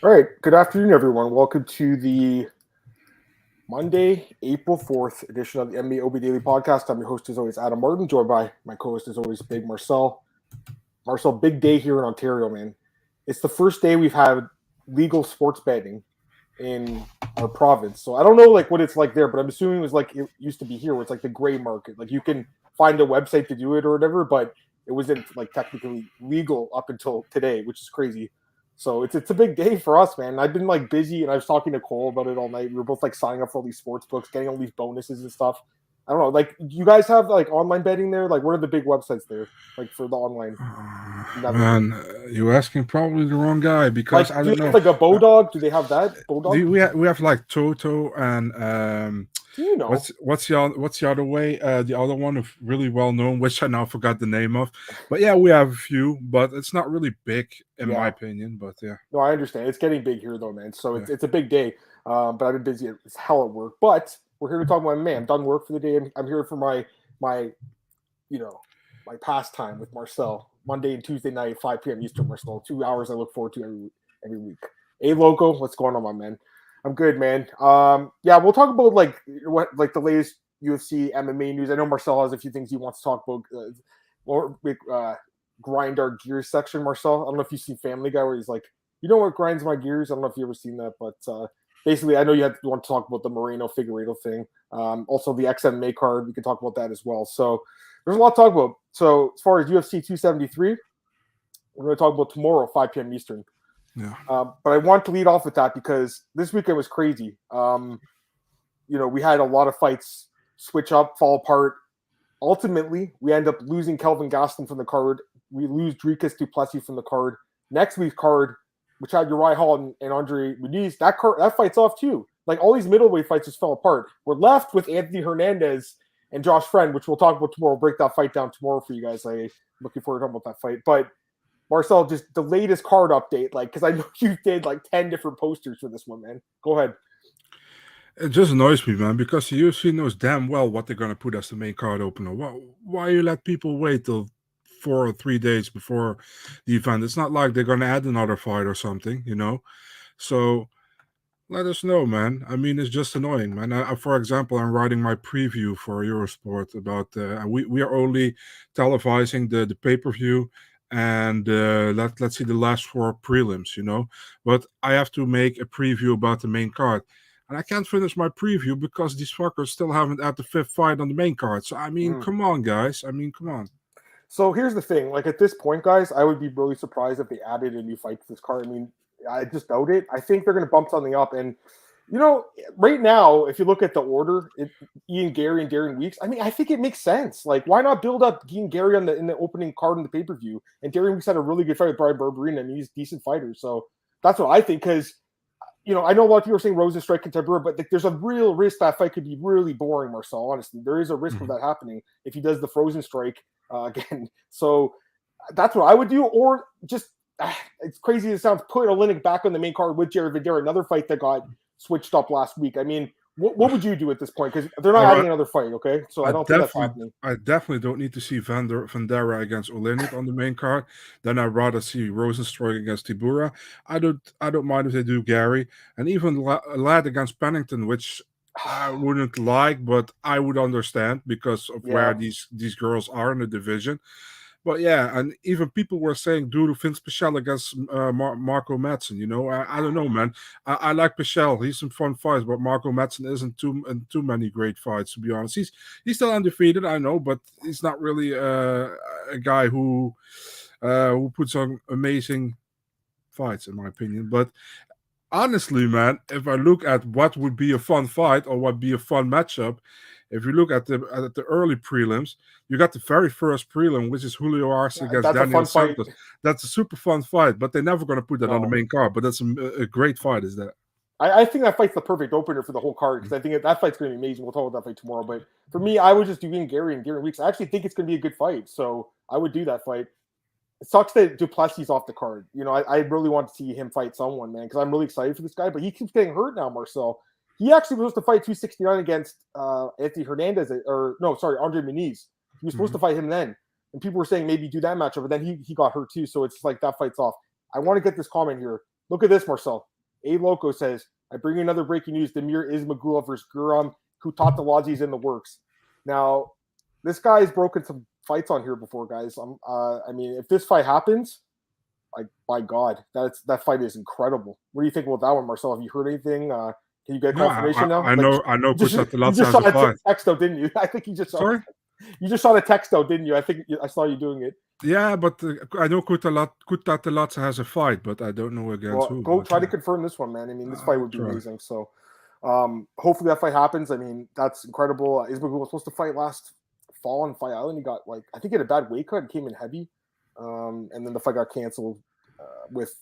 All right. Good afternoon, everyone. Welcome to the Monday, April 4th edition of the MMAOB Daily Podcast. I'm your host, as always, Adam Martin, joined by my co-host, as always, Big Marcel. Marcel, big day here in Ontario, man. It's the first day we've had legal sports betting in our province. So I don't know what it's like there, but I'm assuming it was like it used to be here, where it's like the gray market. Like you can find a website to do it or whatever, but it wasn't technically legal up until today, which is crazy. So it's a big day for us, man. I've been busy, and I was talking to Cole about it all night. We were both signing up for all these sports books, getting all these bonuses and stuff. I don't know, you guys have online betting there? What are the big websites there, for the online? Man, you're asking probably the wrong guy because I don't know. Like a Bodog? Do they have that? Bodog? We have like Toto and do you know what's the other way? The other one of really well known, which I now forgot the name of. But yeah, we have a few, but it's not really big in my opinion. But yeah, no, I understand. It's getting big here though, man. So it's a big day. But I've been busy as hell at work. But we're here to talk about I'm done work for the day. I'm here for my my pastime with Marcel. Monday and Tuesday night, 5 p.m. Eastern, Marcel. 2 hours I look forward to every week. Hey, Loco, what's going on, my man? I'm good, man. We'll talk about the latest UFC MMA news. I know Marcel has a few things he wants to talk about. Grind our gears section, Marcel. I don't know if you've seen Family Guy where he's like, you know what grinds my gears? I don't know if you've ever seen that, but basically, I know you want to talk about the Moreno Figueiredo thing. Also, the XMMA card, we can talk about that as well. So there's a lot to talk about. So as far as UFC 273, we're going to talk about tomorrow, 5 p.m. Eastern. Yeah. But I want to lead off with that because this weekend was crazy. We had a lot of fights switch up, fall apart. Ultimately, we end up losing Kelvin Gastelum from the card. We lose Dricus du Plessis from the card. Next week's card, which had Uriah Hall and Andre Muniz, that fight's off too. All these middleweight fights just fell apart. We're left with Anthony Hernandez and Josh Friend, which we'll talk about tomorrow. We'll break that fight down tomorrow for you guys. I'm looking forward to talking about that fight. But Marcel, just the latest card update, because I know you did 10 different posters for this one, man. Go ahead. It just annoys me, man, because the UFC knows damn well what they're going to put as the main card opener. Why you let people wait till 4 or 3 days before the event? It's not like they're going to add another fight or something, So let us know, man. I mean, it's just annoying, man. For example, I'm writing my preview for Eurosport about we are only televising the pay-per-view and let's see the last 4 prelims, But I have to make a preview about the main card. And I can't finish my preview because these fuckers still haven't had the 5th fight on the main card. So, I mean, come on, guys. Come on. So here's the thing. At this point, guys, I would be really surprised if they added a new fight to this card. I just doubt it. I think they're going to bump something up. And, right now, if you look at the order, Ian Gary and Darren Weeks, I think it makes sense. Why not build up Ian Gary in the opening card in the pay-per-view? And Darren Weeks had a really good fight with Brian Barberina. He's a decent fighter. So that's what I think, because I know a lot of people are saying Rosenstrike and Tybura, but there's a real risk that fight could be really boring, Marcel, honestly. There is a risk of that happening if he does the Frozen Strike again. So that's what I would do. Or just, it's crazy as it sounds, put Oleinik back on the main card with Jared Videra, another fight that got switched up last week. What would you do at this point? Because they're not adding another fight, okay? So I don't think that's happening. I definitely don't need to see Vandera against Oleinik on the main card. Then I'd rather see Rosenstrike against Tybura. I don't mind if they do Gary. And even Ladd against Pennington, which I wouldn't like, but I would understand because of where these girls are in the division. But yeah, and even people were saying do Vince Pichel against Marco Madsen. I don't know, man. I like Pichel. He's some fun fights, but Marco Madsen isn't too many great fights, to be honest. He's still undefeated, I know, but he's not really a guy who puts on amazing fights, in my opinion. But honestly, man, if I look at what would be a fun fight or what would be a fun matchup, if you look at the early prelims, you got the very first prelim, which is Julio Arce against Daniel Santos. That's a super fun fight, but they're never going to put that on the main card. But that's a great fight, is that? I think that fight's the perfect opener for the whole card because I think that fight's going to be amazing. We'll talk about that fight tomorrow. But for me, I would just do Ian Gary and Darren Weeks. I actually think it's going to be a good fight, so I would do that fight. It sucks that du Plessis off the card. I really want to see him fight someone, man, because I'm really excited for this guy, but he keeps getting hurt now, Marcel. He actually was supposed to fight 269 against Anthony Hernandez, Andre Muniz. He was supposed to fight him then. And people were saying maybe do that matchup, but then he got hurt too. So it's that fight's off. I want to get this comment here. Look at this, Marcel. A Loco says, I bring you another breaking news. Demir Ismagulov versus Guram, who taught the Lodges in the works. Now, this guy has broken some fights on here before, guys. I mean, if this fight happens, like, by God, that fight is incredible. What do you think about that one, Marcel? Have you heard anything? Can you get confirmation now? I know. You just has a fight. Text though, didn't you? I think you just saw. Sorry? You just saw the text though, didn't you? I think I saw you doing it. Yeah, but I know Kutatelatse has a fight, but I don't know against who. Go try to confirm this one, man. I mean, this fight would be amazing. So, hopefully that fight happens. I mean, that's incredible. Ismagulov was supposed to fight last fall on Fight Island. He got I think he had a bad weight cut and came in heavy, and then the fight got canceled with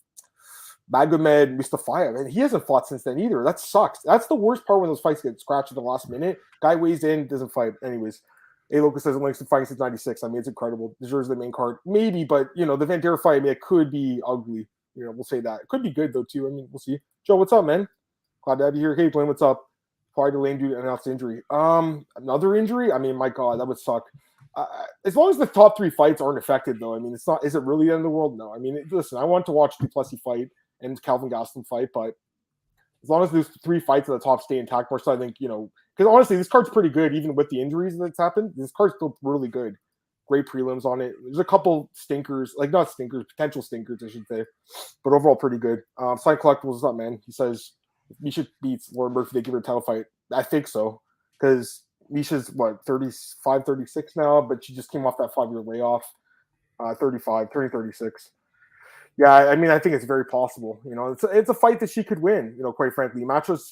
Magomed Mustafayev, and he hasn't fought since then either. That sucks. That's the worst part when those fights get scratched at the last minute. Guy weighs in, doesn't fight. Anyways, A. Locus says Langston fighting since '96. I mean, it's incredible. Deserves the main card, maybe, but the Vandera fight, I mean, it could be ugly. We'll say that. It could be good though too. I mean, we'll see. Joe, what's up, man? Glad to have you here. Hey, Blaine, what's up? Probably delaying due to announced injury. Another injury? I mean, my God, that would suck. As long as the top 3 fights aren't affected, though, I mean, it's not. Is it really the end of the world? No. I mean, listen, I want to watch Duplessis fight and Calvin Gastelum fight, but as long as those 3 fights at the top stay intact, Marcel, I think because honestly, this card's pretty good, even with the injuries that's happened. This card's still really good. Great prelims on it. There's a couple stinkers, like not stinkers, potential stinkers, I should say, but overall pretty good. Sign Collectibles, what's up, man? He says Misha beats Lauren Murphy. They give her a title fight. I think so because Misha's 35, 36 now, but she just came off that 5-year layoff. 35, turning 36. Yeah, I mean, I think it's very possible. It's a fight that she could win. Quite frankly,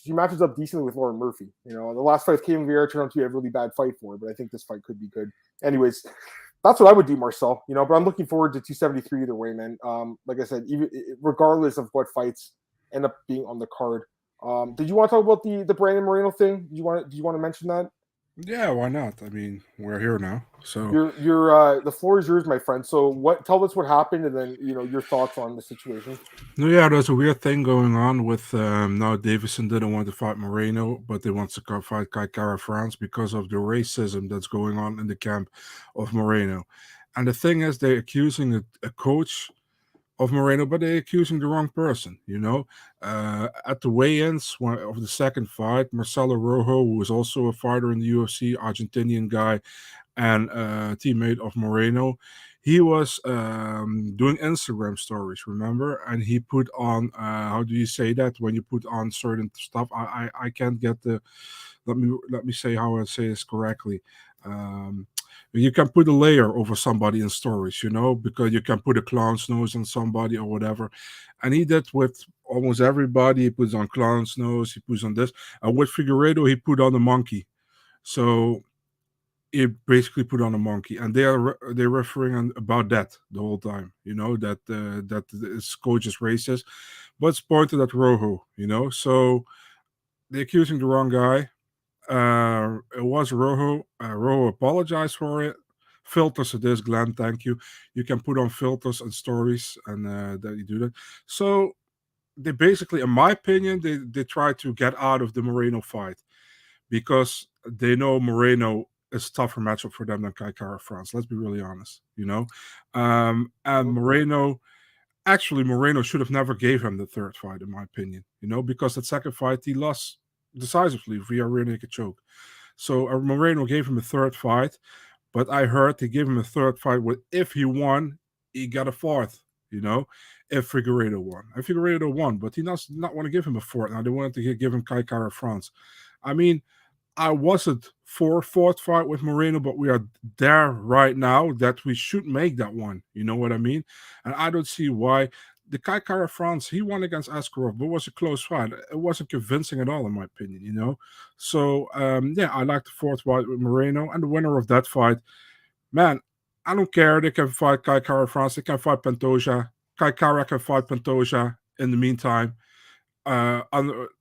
she matches up decently with Lauren Murphy. The last fight with Kevin Vieira turned out to be a really bad fight for her, but I think this fight could be good. Anyways, that's what I would do, Marcel. But I'm looking forward to 273 either way, man. Like I said, even regardless of what fights end up being on the card. Did you want to talk about the Brandon Moreno thing? Did you want to mention that? Yeah, why not? I mean, we're here now, so you're the floor is yours, my friend. So tell us what happened, and then your thoughts on the situation. No, yeah, there's a weird thing going on with now Davison didn't want to fight Moreno, but they want to fight Kai Kara France because of the racism that's going on in the camp of Moreno. And the thing is, they're accusing a coach of Moreno, but they're accusing the wrong person, At the weigh-ins of the second fight, Marcelo Rojo, who was also a fighter in the UFC, Argentinian guy, and a teammate of Moreno, he was doing Instagram stories, remember? And he put on, how do you say that? When you put on certain stuff, I can't get let me say how I say this correctly. You can put a layer over somebody in stories, because you can put a clown's nose on somebody or whatever. And he did with almost everybody. He puts on clown's nose, he puts on this. And with Figueiredo, he put on a monkey. So he basically put on a monkey. And they're referring about that the whole time, that his coach is racist. But it's pointed at Rojo, So they're accusing the wrong guy. It was Rojo. Rojo apologized for it. Filters it is, Glenn. Thank you. You can put on filters and stories, and that you do that. So they basically, in my opinion, they try to get out of the Moreno fight because they know Moreno is a tougher matchup for them than Kai Kara France. Let's be really honest, And Moreno should have never gave him the third fight, in my opinion, because that second fight he lost decisively via rear naked choke. So Moreno gave him a third fight, but I heard they gave him a third fight with if he won, he got a fourth, if Figueiredo won. And Figueiredo won, but he does not want to give him a fourth. Now they wanted to give him Kai Kara France. I mean, I wasn't for a fourth fight with Moreno, but we are there right now that we should make that one. You know what I mean? And I don't see why. The Kai Kara France, he won against Askarov, but it was a close fight. It wasn't convincing at all, in my opinion, So, I like the fourth fight with Moreno. And the winner of that fight, man, I don't care. They can fight Kai Kara France. They can fight Pantoja. Kai Kara can fight Pantoja in the meantime.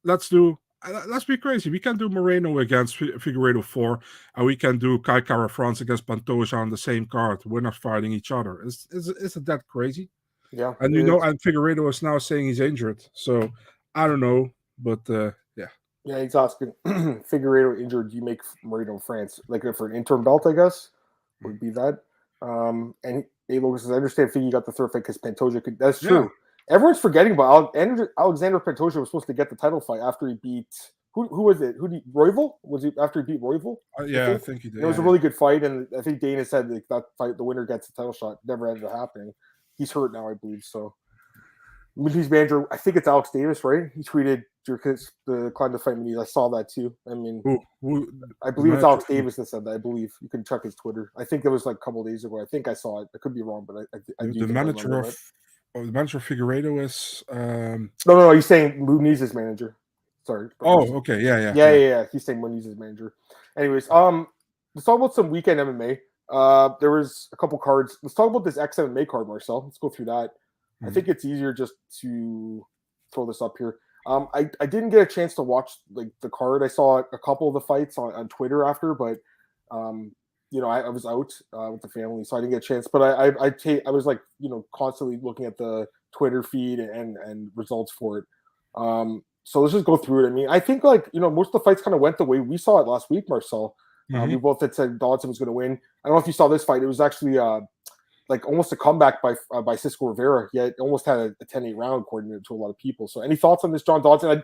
Let's be crazy. We can do Moreno against Figueiredo 4, and we can do Kai Kara France against Pantoja on the same card. We're not fighting each other. Isn't that crazy? Yeah, and and Figueiredo is now saying he's injured, so I don't know, but yeah. Yeah, he's asking Figueiredo injured. You make Moreno France like for an interim belt, I guess would be that. And Lucas says, I understand Figgy got the third fight because Pantoja could. That's true. everyone's forgetting about Alexander Pantoja was supposed to get the title fight after he beat who was it? Who did Royval? Was it after he beat Royval? Yeah, I think he did. And it was a really good fight, and I think Dana said that fight, the winner gets the title shot. Never ended up happening. He's hurt now, I believe. So, Muniz manager, I think it's Alex Davis, right? He tweeted the decline to fight Muniz. I saw that too. I mean, I believe it's Alex Davis that said that. I believe you can check his Twitter. I think it was like a couple of days ago. I think I saw it. I could be wrong, but I do. The manager of Figueiredo is. No. He's saying Muniz's manager. Sorry. Okay. Yeah. He's saying Muniz's manager. Anyways, let's talk about some weekend MMA. There was a couple cards. Let's talk about this XMMA card, Marcel. Let's go through that. I think it's easier just to throw this up here. I didn't get a chance to watch like the card. I saw a couple of the fights on Twitter after, but I was out with the family, so I didn't get a chance. But I was like constantly looking at the Twitter feed and results for it. So let's just go through it. I mean, I think most of the fights kind of went the way we saw it last week, Marcel. We both had said Dodson was going to win. I don't know if you saw this fight. It was actually like almost a comeback by Cisco Rivera. He almost had a 10-8 round according to a lot of people. So any thoughts on this John Dodson?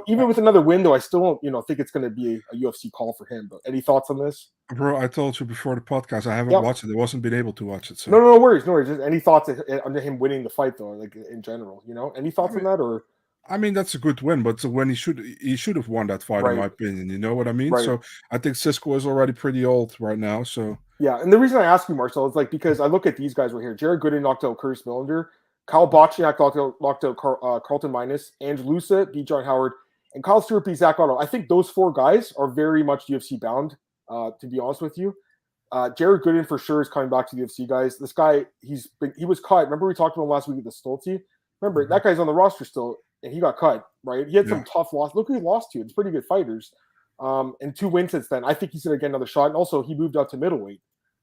Even with another win, though, I still don't think it's going to be a UFC call for him. But any thoughts on this? Bro, I told you before the podcast, I haven't watched it. I wasn't been able to watch it. So. No worries. Just any thoughts on him winning the fight, though, like in general? Any thoughts on that? Or I mean, that's a good win, but when he should have won that fight, in my opinion. You know what I mean? Right. So I think Cisco is already pretty old right now. So yeah, and the reason I ask you, Marcel, is like because I look at these guys right here. Jared Gooden knocked out Curtis Millinder. Kyle Bochniak knocked out Carlton Minus. Andrew Lusa beat John Howard. And Kyle Stewart beat Zach Otto. I think those four guys are very much UFC bound, to be honest with you. Jared Gooden for sure is coming back to the UFC, guys. This guy, he was cut. Remember we talked about him last week at the Stolte? Remember, that guy's on the roster still, and he got cut, right? He had some tough loss. Look who he lost to. It's pretty good fighters. And 2 wins since then. I think he's going to get another shot. And also, he moved up to middleweight,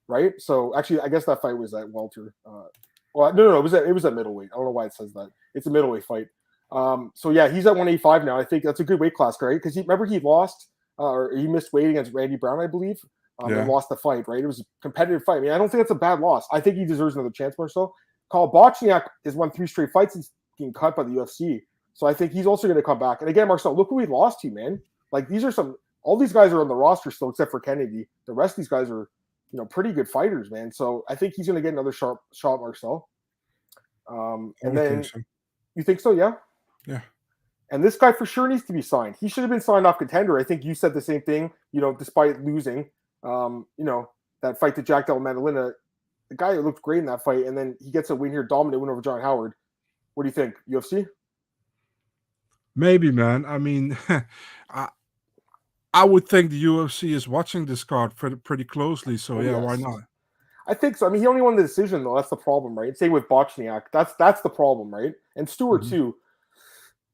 right? So, actually, I guess that fight was at welter. No, it was at middleweight. I don't know why it says that. It's a middleweight fight. So, yeah, he's at 185 now. I think that's a good weight class, right? Because remember he lost, or he missed weight against Randy Brown, I believe, and lost the fight, right? It was a competitive fight. I mean, I don't think that's a bad loss. I think he deserves another chance more so. Kyle Bochniak has won 3 straight fights since being cut by the UFC. So I think he's also going to come back. And again, Marcel, look who he lost to, man. Like all these guys are on the roster still, except for Kennedy. The rest of these guys are, pretty good fighters, man. So I think he's going to get another shot, Marcel. And then think so. You think so? Yeah. Yeah. And this guy for sure needs to be signed. He should have been signed off Contender. I think you said the same thing. Despite losing, that fight to Jack Della Maddalena, the guy looked great in that fight, and then he gets a win here, dominant win over John Howard. What do you think, UFC? Maybe, man. I mean, I would think the UFC is watching this card pretty closely. So why not? I think so. I mean, he only won the decision though. That's the problem, right? Same with Bochniak. That's the problem, right? And Stewart too.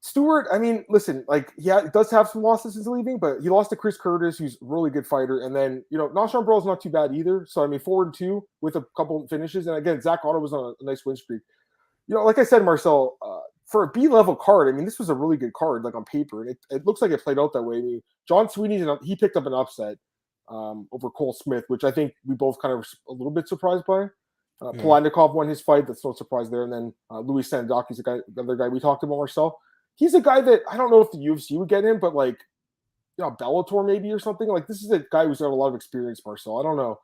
Stewart, I mean, listen, it does have some losses since leaving, but he lost to Chris Curtis, who's a really good fighter. And then, Noshan Burrow's not too bad either. So, I mean, 4-2 with a couple of finishes. And again, Zach Otto was on a nice win streak. Like I said, Marcel, for a B-level card, I mean, this was a really good card, like on paper. And it looks like it played out that way. I mean, John Sweeney, he picked up an upset over Cole Smith, which I think we both kind of were a little bit surprised by. Palandikov won his fight. That's no surprise there. And then Louis Sandaki's the other guy we talked about, Marcel. He's a guy that I don't know if the UFC would get him, but Bellator maybe or something. This is a guy who's got a lot of experience, Marcel. I don't know.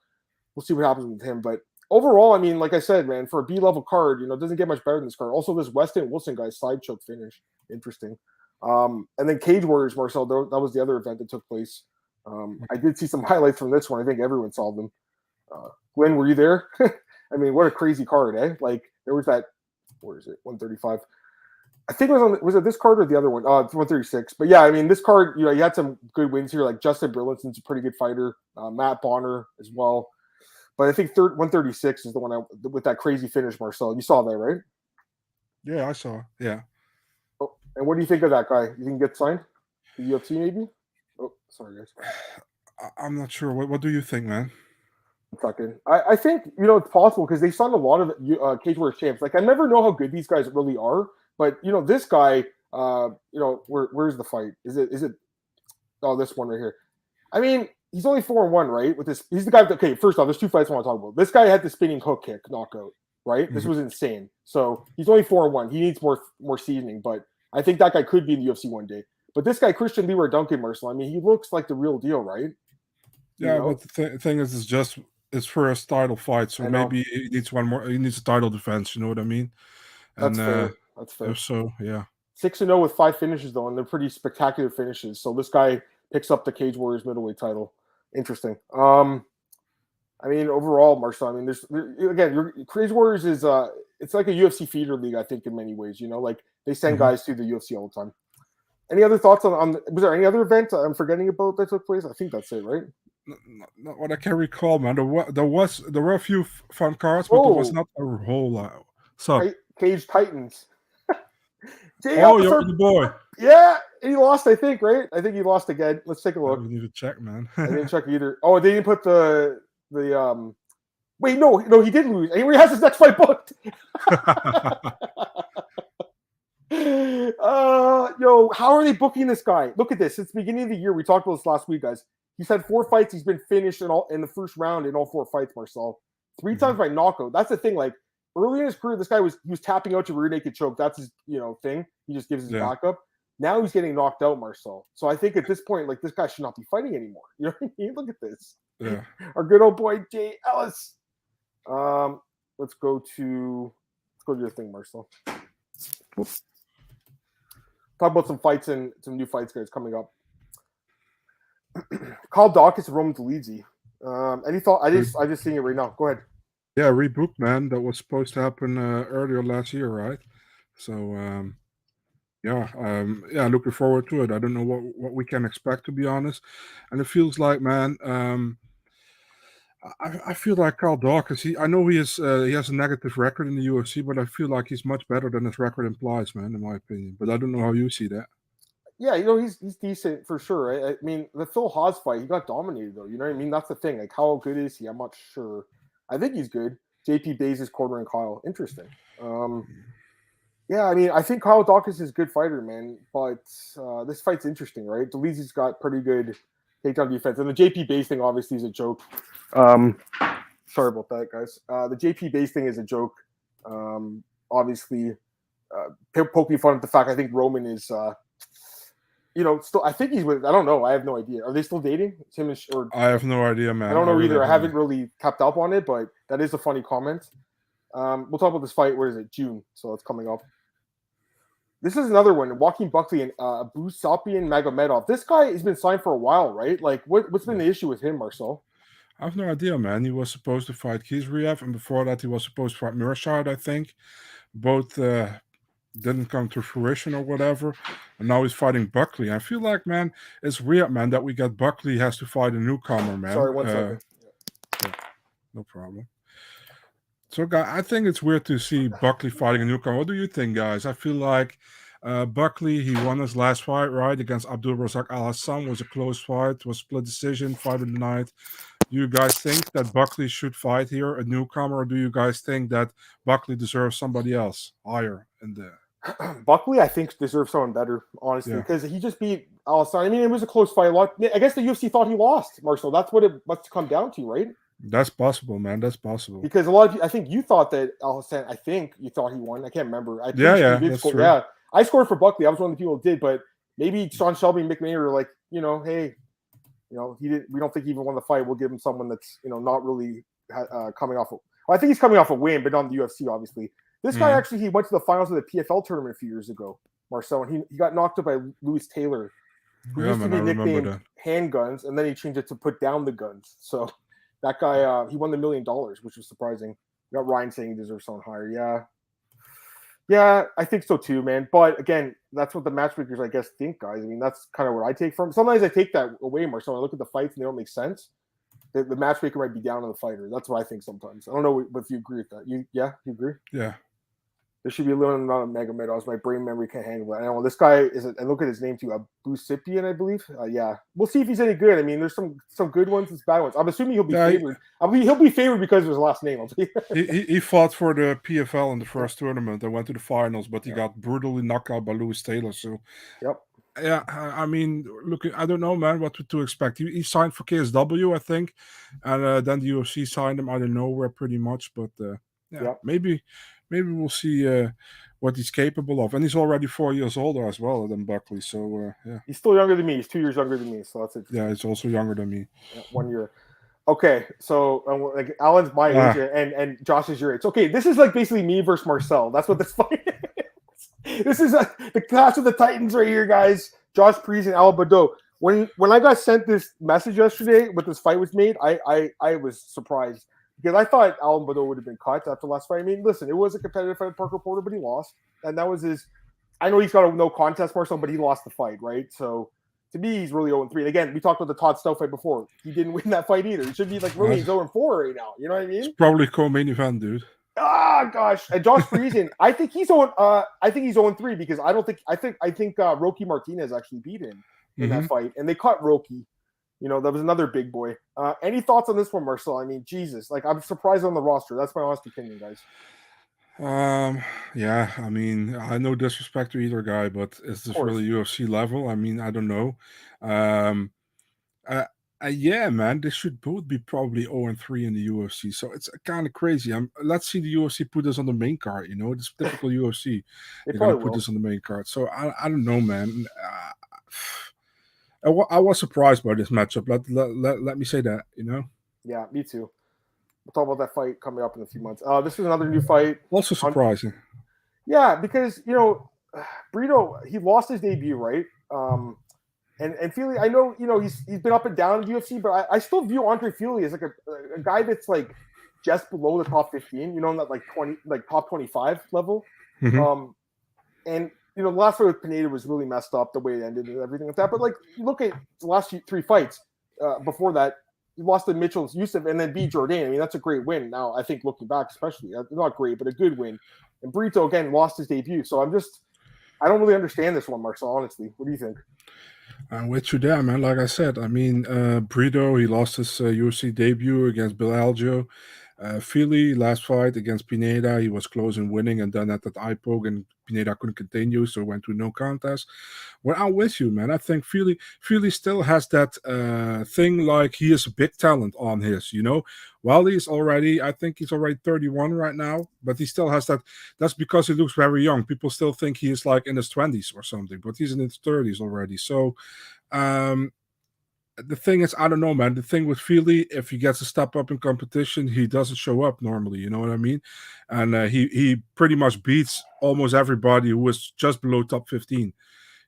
We'll see what happens with him. But overall, I mean, like I said, man, for a B-level card, it doesn't get much better than this card. Also, this Weston Wilson guy's side choke finish. Interesting. And then Cage Warriors, Marcel, that was the other event that took place. I did see some highlights from this one. I think everyone saw them. Winn, were you there? I mean, what a crazy card, eh? There was that, where is it, 135. I think it was it this card or the other one? It's 136. But yeah, I mean, this card, you had some good wins here. Like Justin Brillinson's a pretty good fighter. Matt Bonner as well. But I think 136 is the one with that crazy finish, Marcel. You saw that, right? Yeah, I saw. Yeah. Oh, and what do you think of that guy? You think he gets signed? The UFC maybe? Oh, sorry, guys. I'm not sure. What do you think, man? I think, it's possible because they signed a lot of Cage Warriors champs. I never know how good these guys really are. But this guy, where's the fight? Is it? This one right here. I mean, he's only 4-1, right? With this, he's the guy. Okay, first off, there's 2 fights I want to talk about. This guy had the spinning hook kick knockout, right? This was insane. So he's only 4-1. He needs more seasoning, but I think that guy could be in the UFC one day. But this guy, Christian Leroy Duncan, Marcel, I mean, he looks like the real deal, right? Yeah, but the thing is, it's just his first title fight, so maybe he needs one more. He needs a title defense. You know what I mean? That's fair. That's fair. So yeah, 6-0 with 5 finishes though, and they're pretty spectacular finishes. So this guy picks up the Cage Warriors middleweight title. Interesting. I mean, overall, Marcel, I mean, your Cage Warriors is it's like a UFC feeder league, I think, in many ways. You know, like they send guys to the UFC all the time. Any other thoughts on? Was there any other event I'm forgetting about that took place? I think that's it, right? Not what I can recall, man. There were a few fun cards, but there was not a whole lot. So Cage Titans. You're the boy. Yeah, he lost, I think, right? I think he lost again. Let's take a look. We need to check, man. I didn't check either. Oh, they didn't put the wait, no, he did lose. And he has his next fight booked. Yo, how are they booking this guy? Look at this. Since the beginning of the year, we talked about this last week, guys. He's had 4 fights. He's been finished in the first round in all 4 fights, Marcel. 3 times by knockout. That's the thing. Like early in his career, this guy was tapping out to rear naked choke. That's his thing. He just gives his back up. Now he's getting knocked out, Marcel. So I think at this point, like this guy should not be fighting anymore. You know what I mean? Look at this. Yeah. Our good old boy Jay Ellis. Let's go to your thing, Marcel. Oops. Talk about some fights and some new fights, guys, coming up. Kyle Daukaus and Roman Dolidze. Any thought? I just seeing it right now. Go ahead. Yeah, rebook, man. That was supposed to happen earlier last year, right? So looking forward to it. I don't know what we can expect, to be honest. And it feels like, man, I feel like Kyle Daukaus. I know he has a negative record in the UFC, but I feel like he's much better than his record implies, man, in my opinion. But I don't know how you see that. Yeah, he's decent for sure. Right? I mean, the Phil Hawes fight, he got dominated though. You know what I mean? That's the thing. Like, how good is he? I'm not sure. I think he's good. JP Bays is cornering Kyle. Interesting. Yeah, I mean, I think Kyle Daukaus is a good fighter, man. But this fight's interesting, right? Dolidze's got pretty good takedown defense, and the JP Bays thing obviously is a joke. Sorry about that, guys. The JP Bays thing is a joke. Obviously, poking fun at the fact I think Roman is, still. I think he's with. I don't know. I have no idea. Are they still dating? I have no idea, man. I don't know either. I haven't really kept up on it, but that is a funny comment. We'll talk about this fight. Where is it? June. So it's coming up. This is another one. Joaquin Buckley and Busapian Magomedov. This guy has been signed for a while, right? Like, what's been the issue with him, Marcel? I have no idea, man. He was supposed to fight Kizriev, and before that, he was supposed to fight Murshad, I think. Both didn't come to fruition or whatever. And now he's fighting Buckley. I feel like, man, it's weird, man, that we got Buckley has to fight a newcomer, man. Sorry, 1 second. Yeah, no problem. So, guys, I think it's weird to see Buckley fighting a newcomer. What do you think, guys? I feel like Buckley, he won his last fight, right, against Abdul Razak Al Hassan. Was a close fight, was split decision, fight of the night. Do you guys think that Buckley should fight here, a newcomer, or do you guys think that Buckley deserves somebody else higher in there? Buckley, I think, deserves someone better, honestly, because he just beat Al Hassan. I mean, it was a close fight. I guess the UFC thought he lost, Marcel. That's what it must come down to, right? That's possible, man. That's possible. Because a lot of you, I think you thought that Al Hassan, I think you thought he won. I can't remember. That's true. Yeah, I scored for Buckley. I was one of the people who did, but maybe Sean Shelby and Mick Mayer were like, hey, he didn't. We don't think he even won the fight. We'll give him someone that's not really coming off. I think he's coming off a win, but not in the UFC, obviously. This guy actually, he went to the finals of the PFL tournament a few years ago, Marcel, and he got knocked out by Lewis Taylor, who used to be nicknamed Handguns, and then he changed it to Put Down the Guns. So that guy, he won the $1 million, which was surprising. You got Ryan saying he deserves someone higher. Yeah, I think so too, man. But again, that's what the matchmakers, I guess, think, guys. I mean, that's kind of what I take from. Sometimes I take that away more. So I look at the fights and they don't make sense. The matchmaker might be down on the fighter. That's what I think sometimes. I don't know if you agree with that. You agree? Yeah. There should be a limited amount of Magomedovs. My brain memory can't handle it. I know this guy is. I look at his name too, Busapian, I believe. We'll see if he's any good. I mean, there's some good ones, and bad ones. I'm assuming he'll be favored. He'll be favored because of his last name. He fought for the PFL in the first tournament and went to the finals, but he got brutally knocked out by Lewis Taylor. So, yeah, I mean, look, I don't know, man, what to expect. He signed for KSW, I think, and then the UFC signed him out of nowhere, pretty much. But Yep. maybe we'll see what he's capable of. And he's already 4 years older as well than Buckley. So yeah. He's still younger than me. He's 2 years younger than me. So that's interesting. Yeah, he's also younger than me. Yeah, 1 year. Okay, so like Alan's my age and Josh is your age. Okay, this is like basically me versus Marcel. That's what this fight is. This is the Clash of the Titans right here, guys. Josh Priest and Alan Badeau. When I got sent this message yesterday when this fight was made, I was surprised because I thought Alan Badeau would have been cut after the last fight. I mean, listen, it was a competitive fight with Parker Porter, but he lost, and that was his. I know he's got a no contest, Marcel, but he lost the fight, right? So. To me, he's really 0-3. And again, we talked about the Todd Stout fight before. He didn't win that fight either. He should be like really he's 0-4 right now. You know what I mean? It's probably co-main event, dude. Ah, gosh. And Josh Friesen, I think he's 0-3 because I think Rocky Martinez actually beat him in that fight, and they caught Rocky. You know, that was another big boy. Any thoughts on this one, Marcel? I mean, Jesus, like I'm surprised on the roster. That's my honest opinion, guys. Yeah, I mean, I no disrespect to either guy, but is this really UFC level? I mean, I don't know. Yeah, man, they should both be probably 0-3 in the UFC. So it's kind of crazy. Let's see the UFC put this on the main card. You know, it's typical UFC. They're gonna put this on the main card. So I don't know, man. I was surprised by this matchup. Let me say that. You know. Yeah, me too. We'll talk about that fight coming up in a few months. This is another new fight. Also surprising. Yeah, because, you know, Brito, he lost his debut, right? And Fili, I know, you know, he's been up and down in the UFC, but I still view Andre Fili as like a guy that's like just below the top 15, you know, in that like top 25 level. And, you know, the last fight with Pineda was really messed up the way it ended and everything like that. But like, you look at the last 3 fights before that, he lost to Mitchell Yusuf and then beat Jordan. I mean, that's a great win. Now, I think looking back, especially, not great, but a good win. And Brito, again, lost his debut. So I don't really understand this one, Marcel, honestly. What do you think? I'm with you there, man. Like I said, I mean, Brito, he lost his UFC debut against Bill Algeo. Fili, last fight against Pineda, he was close in winning, and then at that eye poke, and Pineda couldn't continue, so went to no contest. Well, I'm with you, man. I think Fili still has that thing like he is a big talent on his, you know. While I think he's already 31 right now, but he still has that. That's because he looks very young. People still think he is like in his 20s or something, but he's in his 30s already. So, the thing is, I don't know, man. The thing with Fili, if he gets a step up in competition, he doesn't show up normally. You know what I mean? And he pretty much beats almost everybody who is just below top 15.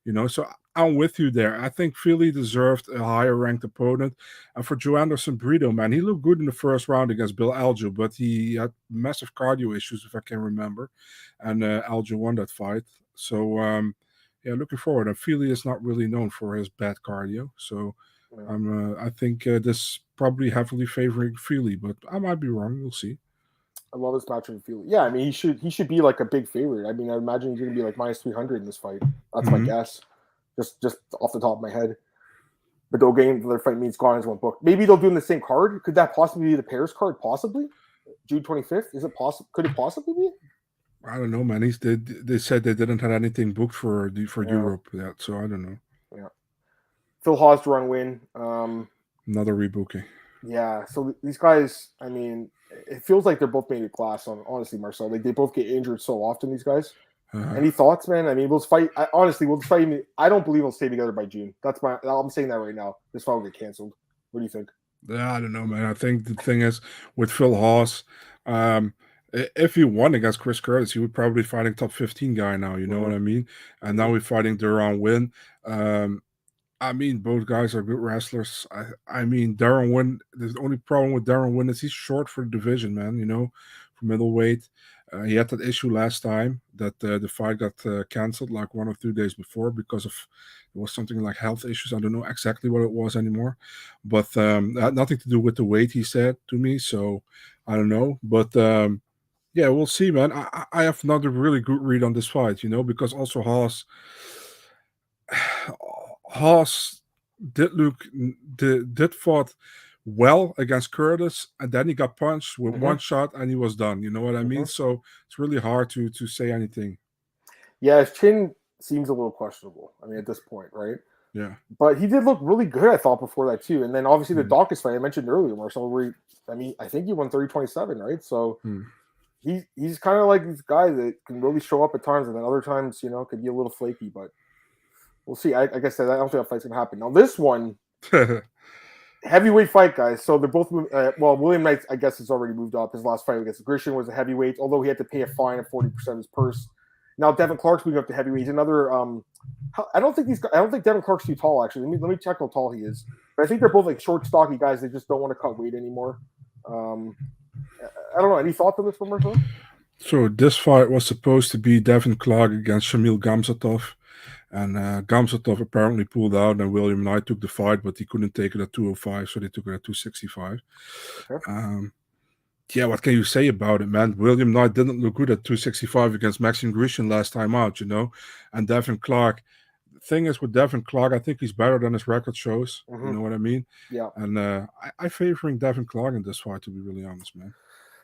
You know, so I'm with you there. I think Fili deserved a higher ranked opponent. And for Joanderson Brito, man, he looked good in the first round against Bill Algeo, but he had massive cardio issues, if I can remember. And Algeo won that fight. So, yeah, looking forward. And Fili is not really known for his bad cardio. So, I think this probably heavily favoring Fili, but I might be wrong. We'll see. I love this matchup with Fili. Yeah, I mean, he should be like a big favorite. I mean, I imagine he's going to be like minus 300 in this fight. That's my guess, just off the top of my head. But the game their fight means gone as one book. Maybe they'll do in the same card. Could that possibly be the pairs card? Possibly, June 25th. Is it possible? Could it possibly be? I don't know, man. They said they didn't have anything booked for Europe yet, so I don't know. Yeah. Phil Hawes to run Winn. Another rebooking. Yeah, so these guys, I mean, it feels like they're both made of glass. Honestly, Marcel, like they both get injured so often. These guys. Any thoughts, man? I mean, we'll fight. Honestly, we'll fight. I don't believe we'll stay together by June. I'm saying that right now. This fight will get canceled. What do you think? Yeah, I don't know, man. I think the thing is with Phil Hawes, if he won against Chris Curtis, he would probably be fighting top 15 guy now. You know what I mean? And now we're fighting Deron Winn. I mean, both guys are good wrestlers. I mean, Deron Winn, the only problem with Deron Winn is he's short for the division, man, you know, for middleweight. He had that issue last time that the fight got canceled like 1 or 2 days before because of it was something like health issues. I don't know exactly what it was anymore, but it had nothing to do with the weight, he said to me. So I don't know, but yeah, we'll see, man. I have not a really good read on this fight, you know, because also Hawes did fought well against Curtis, and then he got punched with one shot and he was done. You know what I mean? So it's really hard to say anything. Yeah, his chin seems a little questionable. I mean, at this point, right? Yeah. But he did look really good, I thought, before that too. And then obviously the Daukaus fight I mentioned earlier, Marcel, where I think he won 30-27, right? So he's kind of like these guys that can really show up at times, and then other times, could be a little flaky. But we'll see. I guess I don't think that fight's gonna happen. Now this one, heavyweight fight, guys. So they're both William Knight, I guess, has already moved up. His last fight against Grisham was a heavyweight, although he had to pay a fine of 40% of his purse. Now Devin Clark's moving up to heavyweight. He's another. I don't think Devin Clark's too tall. Actually, let me check how tall he is. But I think they're both like short, stocky guys. They just don't want to cut weight anymore. I don't know. Any thoughts on this one, Marcel? So this fight was supposed to be Devin Clark against Shamil Gamzatov, and Gamzatov apparently pulled out, and William Knight took the fight, but he couldn't take it at 205, so they took it at 265. Okay. Yeah, what can you say about it, man? William Knight didn't look good at 265 against Maxim Grishin last time out, and Devin Clark. The thing is with Devin Clark, I think he's better than his record shows. Mm-hmm. You know what I mean? Yeah. And I'm favoring Devin Clark in this fight, to be really honest, man.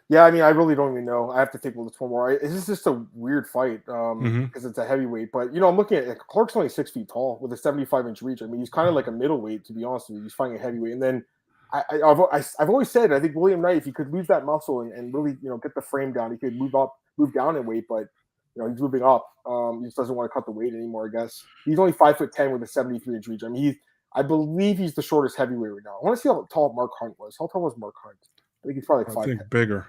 Yeah, I mean, I really don't even know. I have to think about this one more. This is just a weird fight because it's a heavyweight. But, I'm looking at Clark's only 6 feet tall with a 75-inch reach. I mean, he's kind of like a middleweight, to be honest with you. He's fighting a heavyweight. And then I've always said, I think William Knight, if he could lose that muscle and really, get the frame down, he could move down in weight. But, he's moving up. He just doesn't want to cut the weight anymore, I guess. He's only 5'10" with a 73-inch reach. I mean, I believe he's the shortest heavyweight right now. I want to see how tall Mark Hunt was. How tall was Mark Hunt? I think he's probably like 5'10". I think bigger.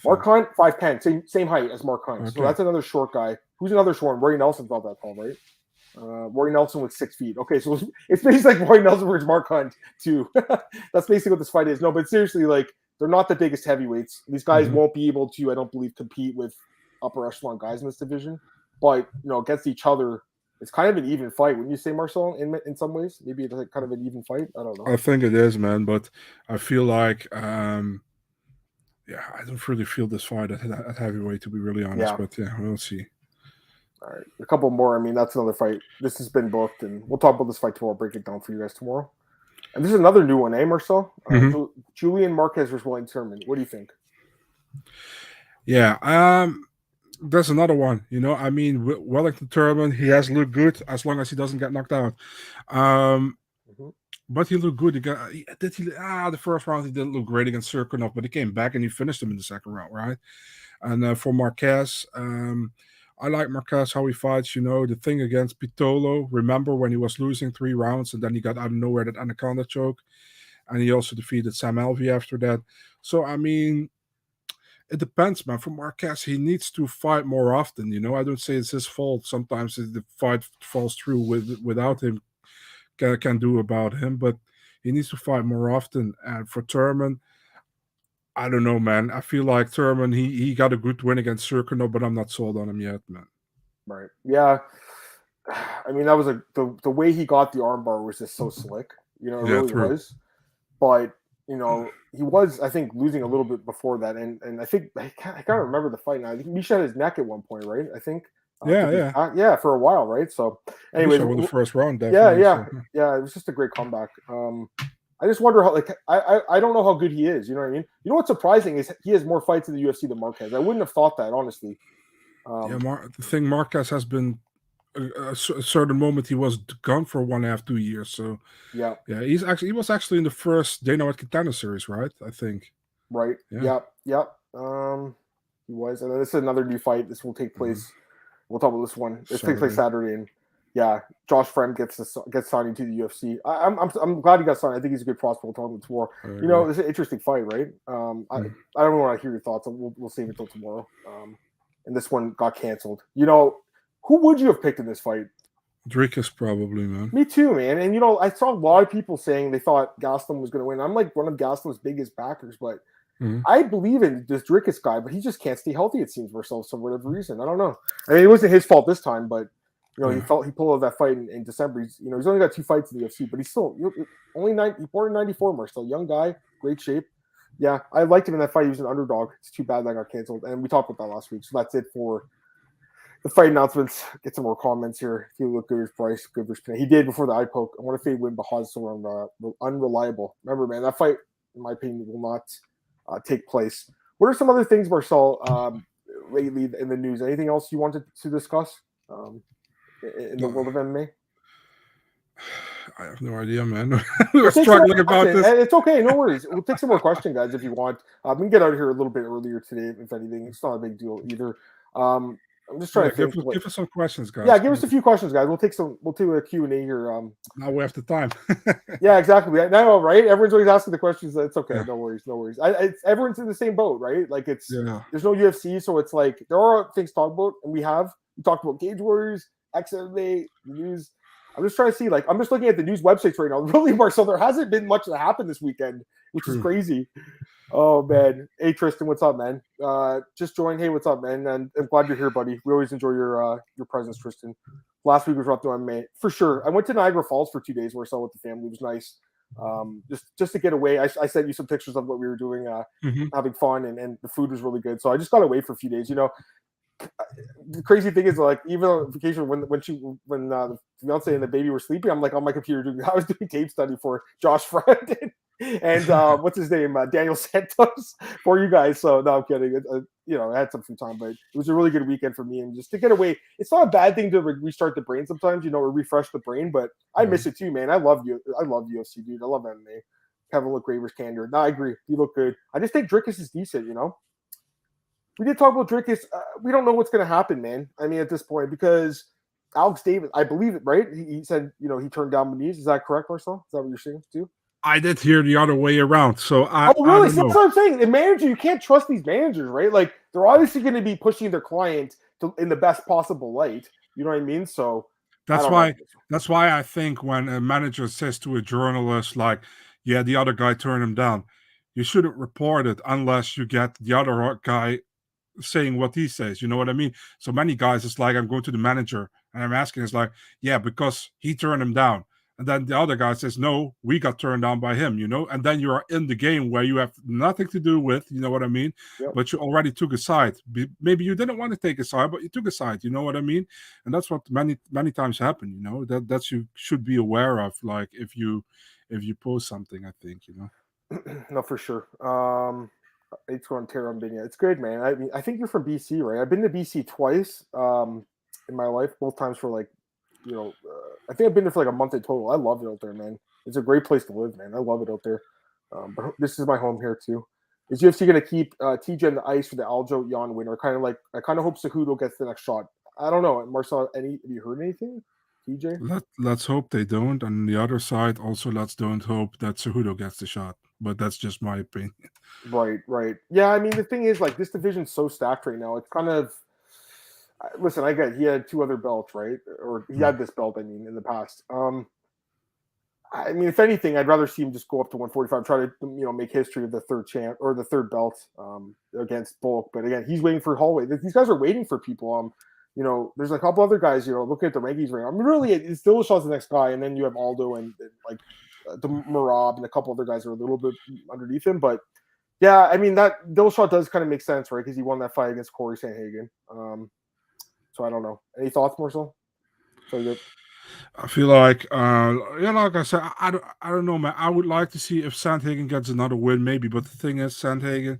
Mark Hunt, 5'10", same height as Mark Hunt. Okay. So that's another short guy. Who's another short one? Rory Nelson's not that tall, right? Rory Nelson with 6 feet. Okay, so it's basically like Rory Nelson versus Mark Hunt, too. That's basically what this fight is. No, but seriously, like, they're not the biggest heavyweights. These guys won't be able to, I don't believe, compete with upper echelon guys in this division. But, against each other, it's kind of an even fight. Wouldn't you say, Marcel, in some ways? Maybe it's like kind of an even fight? I don't know. I think it is, man, but I feel like... I don't really feel this fight at heavyweight, to be really honest. Yeah. But we'll see. All right, a couple more. I mean, that's another fight. This has been booked, and we'll talk about this fight tomorrow. I'll break it down for you guys tomorrow. And this is another new one, Marcel? Julian Marquez versus Wellington Turman. What do you think? Yeah, there's another one. I mean, Wellington Turman, he has looked good as long as he doesn't get knocked out. But he looked good. The first round he didn't look great against Serkinov, but he came back and he finished him in the second round, right? And for Marquez, I like Marquez, how he fights. The thing against Pitolo, remember when he was losing 3 rounds and then he got out of nowhere that anaconda choke, and he also defeated Sam Alvey after that. So, I mean, it depends, man. For Marquez, he needs to fight more often. I don't say it's his fault. Sometimes the fight falls through without him. Can do about him, but he needs to fight more often. And for Turman, I don't know, man. I feel like Turman, he got a good win against Serkinov, but I'm not sold on him yet, man. Right. Yeah. I mean, that was the way he got the armbar was just so slick. It really was. But, he was, I think, losing a little bit before that. And I think, I can't remember the fight now. I think Misha had his neck at one point, right? I think. For a while, right? So, anyways, won the first round. Definitely, yeah. It was just a great comeback. I just wonder how, like, I don't know how good he is. You know what I mean? You know what's surprising is he has more fights in the UFC than Marquez. I wouldn't have thought that, honestly. The thing, Marquez has been a certain moment he was gone for 1.5 2 years. So yeah, he was actually in the first Dana White Contender Series, right? I think. Right. Yeah. Yep. He was, and then this is another new fight. This will take place. We'll talk about this one. This takes place Saturday, and Josh Friend gets signed into the UFC. I'm glad he got signed. I think he's a good prospect. We'll talk about tomorrow. It's an interesting fight, right? I don't want to hear your thoughts. We'll save it until tomorrow. And this one got canceled. Who would you have picked in this fight? Dricus probably, man. Me too, man. And I saw a lot of people saying they thought Gastelum was going to win. I'm like one of Gastelum's biggest backers, but. I believe in this Dricus guy, but he just can't stay healthy, it seems, for whatever reason. I don't know. I mean, it wasn't his fault this time, but he pulled out that fight in December. He's only got 2 fights in the UFC, but he's still only born in '94. Marcel, young guy, great shape. Yeah, I liked him in that fight. He was an underdog. It's too bad that got canceled, and we talked about that last week. So that's it for the fight announcements. Get some more comments here. He looked good as Bryce, good versus Pinay. He did before the eye poke. I want to fade Winn, but Hawes so unreliable. Remember, man, that fight, in my opinion, will not take place. What are some other things, Marcel, lately in the news? Anything else you wanted to discuss in the world of MMA? I have no idea, man. We're struggling about this. It's okay, no worries. We'll take some more questions, guys, if you want. We can get out of here a little bit earlier today, if anything. It's not a big deal either. I'm just trying to think. Give us some questions, guys. Yeah, give us a few questions, guys. We'll do a Q&A here. Now we have the time. Yeah, exactly. I know, right? Everyone's always asking the questions. It's okay. Yeah. No worries. Everyone's in the same boat, right? Like there's no UFC, so it's like there are things to talk about, and we talked about Cage Warriors, XMMA, the news. I'm just trying to see, I'm just looking at the news websites right now. Really, Marcel, there hasn't been much that happened this weekend, which is crazy. Oh, man. Hey, Tristan, what's up, man? Just joined. Hey, what's up, man? And I'm glad you're here, buddy. We always enjoy your presence, Tristan. Last week was rough to MMA, for sure. I went to Niagara Falls for 2 days, Marcel, with the family. It was nice. Just to get away. I sent you some pictures of what we were doing, having fun, and the food was really good. So I just got away for a few days, The crazy thing is, even on vacation, when the fiance and the baby were sleeping, I'm on my computer I was doing tape study for Josh Friend and what's his name, Daniel Santos, for you guys. So no, I'm kidding. I had some free time, but it was a really good weekend for me, and just to get away. It's not a bad thing to restart the brain sometimes, or refresh the brain. But I miss it too, man. I love you. I love UFC, dude. I love MMA. Kevin look Ravers candor. No, I agree. You look good. I just think Drickus is decent. We did talk about Drickus. We don't know what's going to happen, man. I mean, at this point, because Alex Davis, I believe it, right? He said, he turned down Muniz. Is that correct, Marcel? Is that what you're saying too? I did hear the other way around. So really? I don't know. That's what I'm saying. The manager, you can't trust these managers, right? They're obviously going to be pushing their client in the best possible light. You know what I mean? So that's why I think when a manager says to a journalist, the other guy turned him down, you shouldn't report it unless you get the other guy saying what he says. You know what I mean? So many guys, it's I'm going to the manager and I'm asking, it's because he turned him down. And then the other guy says, no, we got turned down by him, and then you are in the game where you have nothing to do with, you know what I mean? Yep. But you already took a side. Maybe you didn't want to take a side, but you took a side, you know what I mean? And that's what many times happen, that you should be aware of, if you post something, I think, No, for sure. It's going to Ontario. It's good, man. I mean, I think you're from BC, right? I've been to BC twice in my life, both times for I think I've been there for a month in total. I love it out there, man. It's a great place to live, man. I love it out there. But this is my home here too. Is UFC going to keep TJ on the ice for the Aljo Jan win, or I kind of hope Cejudo gets the next shot? I don't know, Marcel. Have you heard anything, TJ? Let's hope they don't. On the other side, also don't hope that Cejudo gets the shot. But that's just my opinion. Right. Yeah, I mean, the thing is, this division's so stacked right now. It's kind of listen. I get he had 2 other belts, right? Or he had this belt. I mean, in the past. I mean, if anything, I'd rather see him just go up to 145, try to make history of the third champ or the third belt against Bulk. But again, he's waiting for Holloway. These guys are waiting for people. There's a couple other guys. Looking at the rankings right now. I mean, really, it's Dillashaw's the next guy, and then you have Aldo and the Marab and a couple other guys are a little bit underneath him, but yeah, I mean that Dillashaw does kind of make sense, right? Because he won that fight against Corey Sandhagen. So I don't know. Any thoughts, Marcel? I feel like I said, I don't know, man. I would like to see if Sandhagen gets another win, maybe. But the thing is, Sandhagen,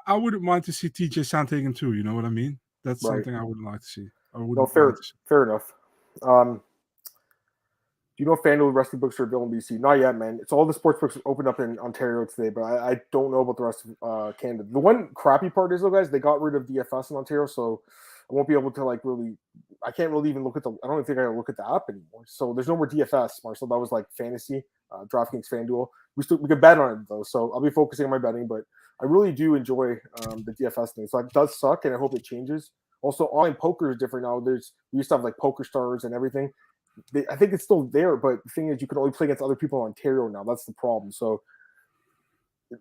I wouldn't mind to see TJ Sandhagen too. You know what I mean? That's something I would like to see. Fair enough. Do you know if FanDuel wrestling books are available in BC? Not yet, man. It's all the sports books opened up in Ontario today, but I don't know about the rest of Canada. The one crappy part is, though, guys, they got rid of DFS in Ontario, so I won't be able to really. I can't really even look at I don't think I can look at the app anymore. So there's no more DFS, Marcel. That was fantasy, DraftKings, FanDuel. We could bet on it though, so I'll be focusing on my betting. But I really do enjoy the DFS thing. So it does suck, and I hope it changes. Also, online poker is different now. We used to have Poker Stars and everything. I think it's still there, but the thing is, you can only play against other people in Ontario now. That's the problem. So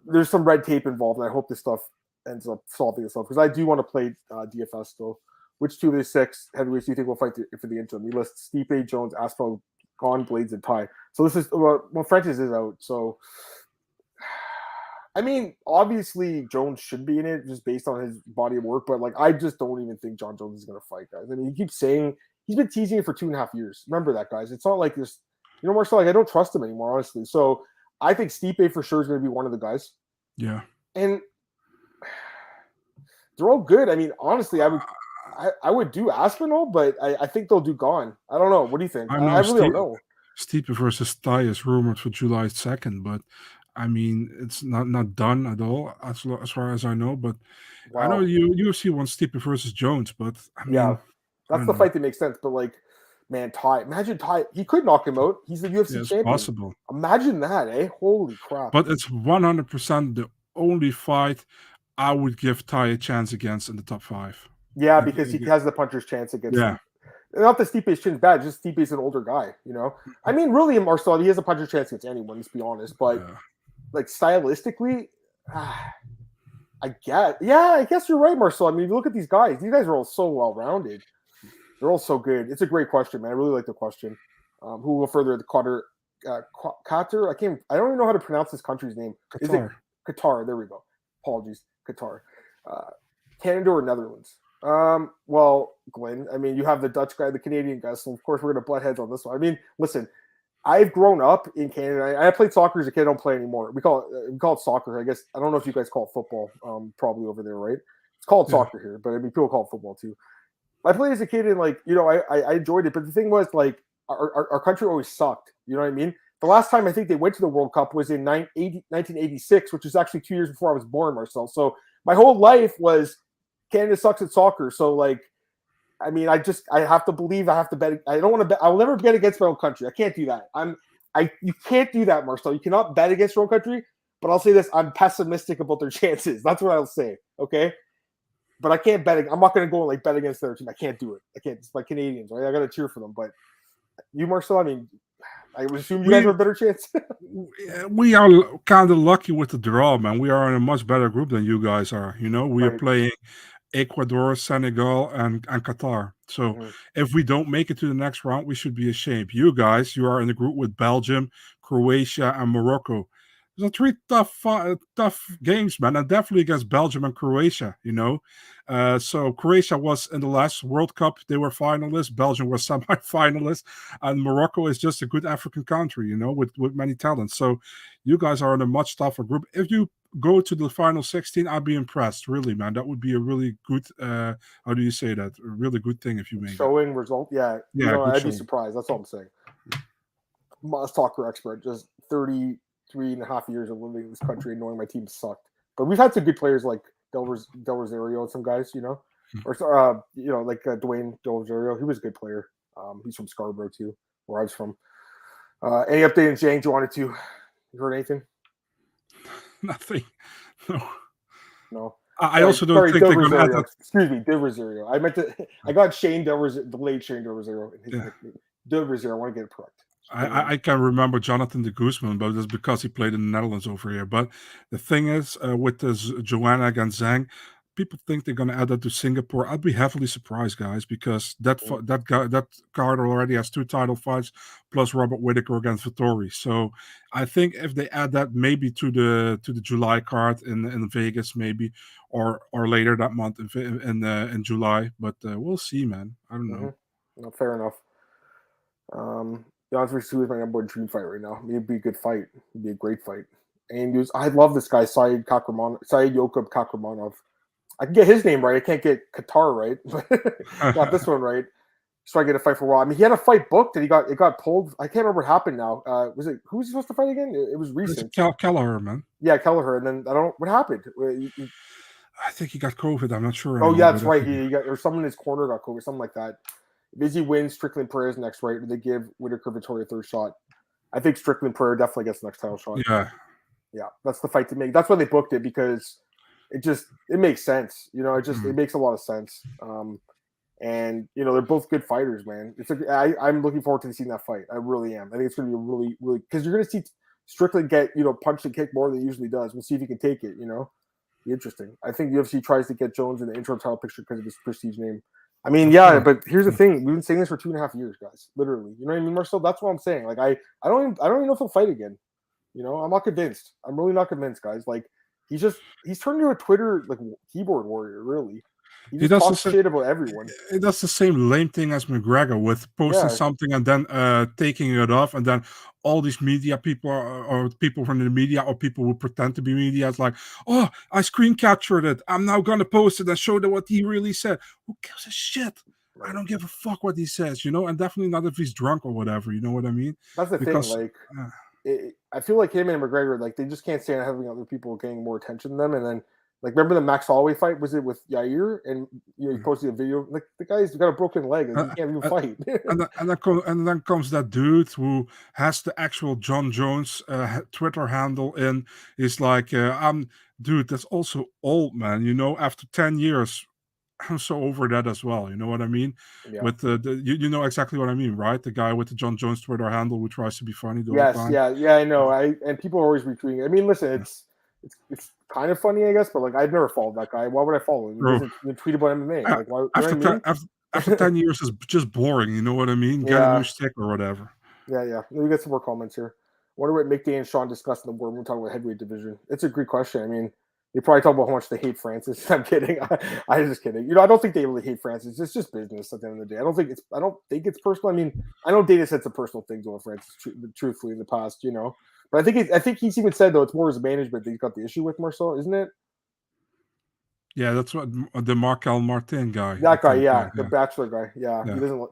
there's some red tape involved, and I hope this stuff ends up solving itself because I do want to play DFS still. Which 2 of the 6 heavyweights do you think will fight for the interim? We list Stipe, Jones, Aspinall, Gone, Blades, and Ty. So this is Francis is out. So I mean, obviously Jones should be in it just based on his body of work, but I just don't even think John Jones is going to fight, guys. I mean, he keeps saying. He's been teasing it for 2.5 years. Remember that, guys. It's not like this, Marcel, I don't trust him anymore, honestly. So I think Stipe for sure is going to be one of the guys. Yeah. And they're all good. I mean, honestly, I would do Aspinall, but I think they'll do Gone. I don't know. What do you think? I really don't know. Stipe versus Tai is rumored for July 2nd, but I mean it's not done at all as far as I know. But I know Wow. UFC wants Stipe versus Jones, but I Yeah, mean I that's don't the know. fight that makes sense. But like, man, Ty, imagine Ty. He could knock him out. He's the Yeah, UFC it's champion. possible, Imagine that, eh? Holy crap. but it's 100% the only fight I would give Ty a chance against in the top five. Yeah, because he has the puncher's chance against Yeah, him. Not that Stipe's chin's bad, just Stipe's an older guy, you know? I mean, really, Marcel, he has a puncher's chance against anyone, let's be honest. But, yeah. like, stylistically, I guess you're right, Marcel. I mean, you look at these guys. These guys are all so well-rounded. They're all so good. It's a great question, man. I really like the question. Who will further the Qatar? Qatar? I don't even know how to pronounce this country's name. Qatar. Is it Qatar? There we go. Apologies, Qatar. Canada or Netherlands? Well, Glenn, I mean, you have the Dutch guy, the Canadian guy, so of course we're going to butt heads on this one. I mean, listen, I've grown up in Canada. I played soccer as a kid. I don't play anymore. We call it soccer. I guess I don't know if you guys call it football. Probably over there, right? It's called soccer here, but I mean, people call it football too. I played as a kid, and like I enjoyed it. But the thing was, like, our country always sucked. You know what I mean? The last time I think they went to the World Cup was in 1986, which was actually 2 years before I was born, Marcel. So my whole life was Canada sucks at soccer. So like, I mean, I have to believe. I have to bet. I don't want to bet. I will never bet against my own country. I can't do that. You can't do that, Marcel. You cannot bet against your own country. But I'll say this: I'm pessimistic about their chances. That's what I'll say. Okay. But I can't bet. I'm not going to go and like bet against their team. I can't do it. I can't. It's like Canadians, right? I got to cheer for them. But you, Marcel, I mean, I would assume you guys have a better chance. We are kind of lucky with the draw, man. We are in a much better group than you guys are. You know, we are playing Ecuador, Senegal, and Qatar. So if we don't make it to the next round, we should be ashamed. You guys, you are in the group with Belgium, Croatia, and Morocco. Those are three tough games, man, and definitely against Belgium and Croatia. You know, so Croatia was in the last World Cup; they were finalists. Belgium was semi-finalists, and Morocco is just a good African country, you know, with many talents. So you guys are in a much tougher group. If you go to the final 16, I'd be impressed, really, man. That would be a really good. How do you say that? A really good thing if you make showing result. Yeah, yeah, you know, I'd showing. be surprised. That's all I'm saying. Soccer expert, just 33.5 years of living in this country and knowing my team sucked. But we've had some good players like Del Rosario and some guys, you know, or you know, like Dwayne Del Rosario. He was a good player. He's from Scarborough too, where I was from. Any update on James you wanted to? You heard anything? Nothing. No. I also don't think they're going to add that. Excuse me, Del Rosario. I meant to. I got Shane Del Rosario, the late Shane Del Rosario. Del Rosario. I want to get it correct. I can remember Jonathan de Guzman, but that's because he played in the Netherlands over here. But the thing is, with this Joanna against Zhang, people think they're going to add that to Singapore. I'd be heavily surprised, guys, because that card already has 2 title fights plus Robert Whittaker against Vittori. So I think if they add that maybe to the July card in Vegas, maybe or later that month in July, but we'll see, man. I don't know. No, fair enough. Jan versus is my number one dream fight right now. It'd be a good fight. It'd be a great fight. And I love this guy, Said Yokub Kakramanov. I can get his name right. I can't get Qatar right. Got this one right. So I get a fight for a while. I mean, he had a fight booked and it got pulled. I can't remember what happened now. Who was he supposed to fight again? It was recent. It's Kelleher, man. Yeah, Kelleher. And then what happened? I think he got COVID. I'm not sure. Oh, yeah, that's right. He got, or someone in his corner got COVID, something like that. If he wins, Strickland Pereira's next, right? Or they give Whittaker Vittori a third shot. I think Strickland Pereira definitely gets the next title shot. Yeah, that's the fight to make. That's why they booked it, because it makes sense. You know, it makes a lot of sense. And you know, they're both good fighters, man. I'm looking forward to seeing that fight. I really am. I think it's going to be a really, really, because you're going to see Strickland get, you know, punched and kicked more than he usually does. We'll see if he can take it. You know, be interesting. I think UFC tries to get Jones in the interim title picture because of his prestige name. I mean, yeah, but here's the thing: we've been saying this for 2.5 years, guys. Literally, you know what I mean, Marcel? That's what I'm saying. Like, I don't even know if he'll fight again. You know, I'm not convinced. I'm really not convinced, guys. Like, he's turned into a Twitter like keyboard warrior. Really, he just talks shit about everyone. It does the same lame thing as McGregor with posting something and then taking it off, and then all these media people or people from the media or people who pretend to be media is like, oh, I screen captured it. I'm now gonna post it and show them what he really said. Who gives a shit? I don't give a fuck what he says, and definitely not if he's drunk or whatever. You know what I mean? That's the Because thing. I feel like him and McGregor, like they just can't stand having other people getting more attention than them. And then, like, remember the Max Holloway fight? Was it with Yair? And he posted a video. Like the guy's got a broken leg and he can't even fight. and then comes that dude who has the actual John Jones Twitter handle in. He's like, dude, that's also old, man. After 10 years. I'm so over that as well. You know what I mean? Yeah. With you know exactly what I mean, right? The guy with the John Jones Twitter handle who tries to be funny the whole time. Yeah, I know. And people are always retweeting. I mean, listen, it's kind of funny, I guess, but like I've never followed that guy. Why would I follow him? He doesn't tweet about MMA. Like, why? After 10 years is just boring. You know what I mean? Get a new stick or whatever. Yeah. We got some more comments here. Wonder what McDay and Sean discussed in the war when we're talking about heavyweight division. It's a great question. I mean, they probably talk about how much they hate Francis. I'm kidding. I'm just kidding. I don't think they really hate Francis. It's just business at the end of the day. I don't think it's personal. I mean, I know Dana said it's a personal thing to Francis, truthfully, in the past, But I think he's even said, though, it's more his management that he's got the issue with Marcel, isn't it? Yeah, that's what the Markel Martin guy. That guy, the Bachelor guy. Yeah.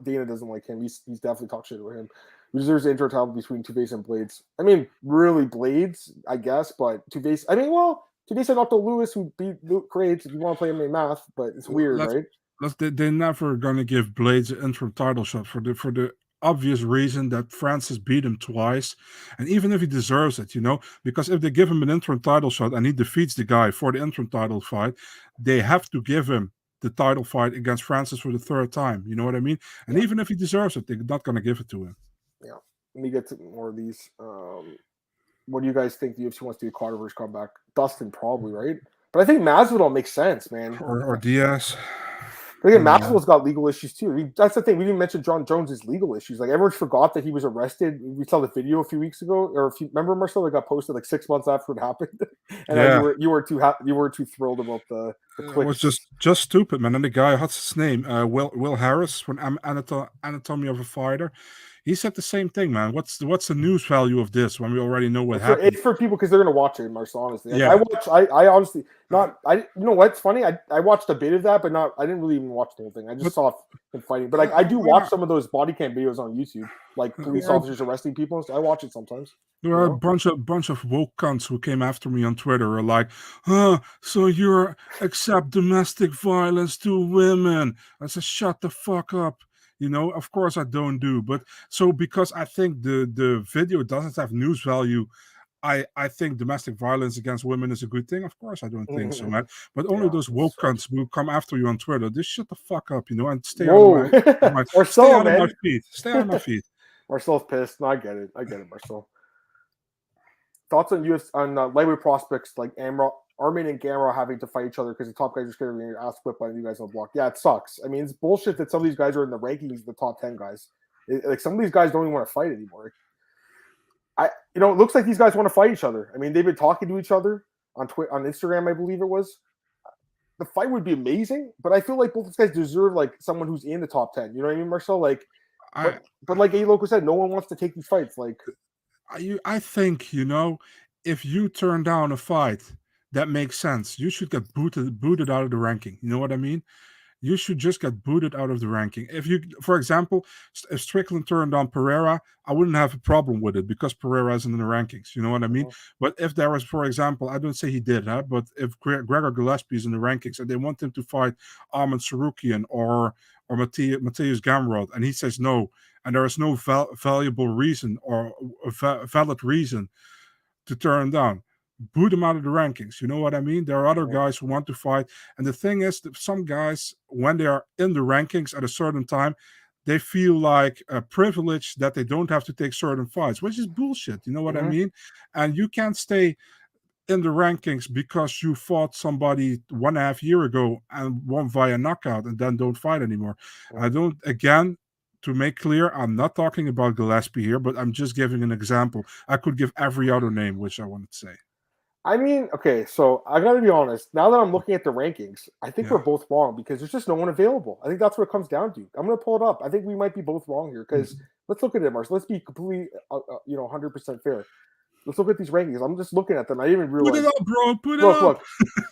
Dana doesn't like him. He's definitely talked shit about him. He deserves the intro title between Tuivasa and Blades. I mean, really Blades, I guess, but Tuivasa. I mean, well. Today said Dr. Lewis, who beat Luke Crates, if you want to play MMA math, but it's weird, right? They're never gonna give Blades an interim title shot for the obvious reason that Francis beat him twice, and even if he deserves it, because if they give him an interim title shot and he defeats the guy for the interim title fight, they have to give him the title fight against Francis for the third time. You know what I mean? And even if he deserves it, they're not gonna give it to him. Yeah. Let me get to more of these. What do you guys think the UFC wants to do? Carter versus comeback? Dustin, probably, right? But I think Masvidal makes sense, man. Or Diaz. But again, Masvidal's got legal issues too. I mean, that's the thing. We didn't mention John Jones' legal issues. Like everyone forgot that he was arrested. We saw the video a few weeks ago, or if you remember, Marcel, that got posted like 6 months after it happened. And you were too thrilled about the clicks. It was just stupid, man. And the guy, what's his name? Will Harris from Anatomy of a Fighter. He said the same thing, man. What's the news value of this when we already know what happened? It's for people because they're gonna watch it, Marcel. Honestly, I honestly not. You know what's funny? I watched a bit of that, but not. I didn't really even watch the whole thing. I just saw him fighting. But like, I do watch some of those body cam videos on YouTube, like police officers arresting people. So I watch it sometimes. There are a bunch of woke cunts who came after me on Twitter, are like, so you accept domestic violence to women? I said, shut the fuck up. Of course I don't do, but so because I think the video doesn't have news value, I think domestic violence against women is a good thing. Of course I don't think so, man. But only those woke cunts who come after you on Twitter, just shut the fuck up, and stay out of my feet. Stay out of my feet. Marcel's pissed. No, I get it, Marcel. Thoughts on lightweight prospects like Armin and Gamrot having to fight each other because the top guys are scared of getting your ass whipped by you guys on the block. Yeah, it sucks. I mean, it's bullshit that some of these guys are in the rankings, the top 10 guys. Like some of these guys don't even want to fight anymore. It looks like these guys want to fight each other. I mean, they've been talking to each other on Instagram, I believe it was. The fight would be amazing, but I feel like both these guys deserve like someone who's in the top 10. You know what I mean, Marcel? Like, but like A Loco said, no one wants to take these fights. Like, I think if you turn down a fight that makes sense, you should get booted out of the ranking. You know what I mean? You should just get booted out of the ranking. If you, for example, if Strickland turned down Pereira, I wouldn't have a problem with it because Pereira isn't in the rankings. You know what I mean? But if there was, for example, I don't say he did, but if Gregor Gillespie is in the rankings and they want him to fight Arman Sarukian or Mateusz Gamrot, and he says no, and there is no valuable reason or a valid reason to turn him down, boot him out of the rankings. You know what I mean? There are other guys who want to fight. And the thing is that some guys, when they are in the rankings at a certain time, they feel like a privilege that they don't have to take certain fights, which is bullshit. You know what I mean? And you can't stay in the rankings because you fought somebody 1.5 years ago and won via knockout and then don't fight anymore. To make clear, I'm not talking about Gillespie here, but I'm just giving an example. I could give every other name, which I wanted to say. I mean, okay, so I got to be honest. Now that I'm looking at the rankings, I think we're both wrong because there's just no one available. I think that's what it comes down to. I'm going to pull it up. I think we might be both wrong here because let's look at it, Mars. Let's be completely, 100% fair. Let's look at these rankings. I'm just looking at them. I didn't even realize. Put it up, bro. Put it up. Look.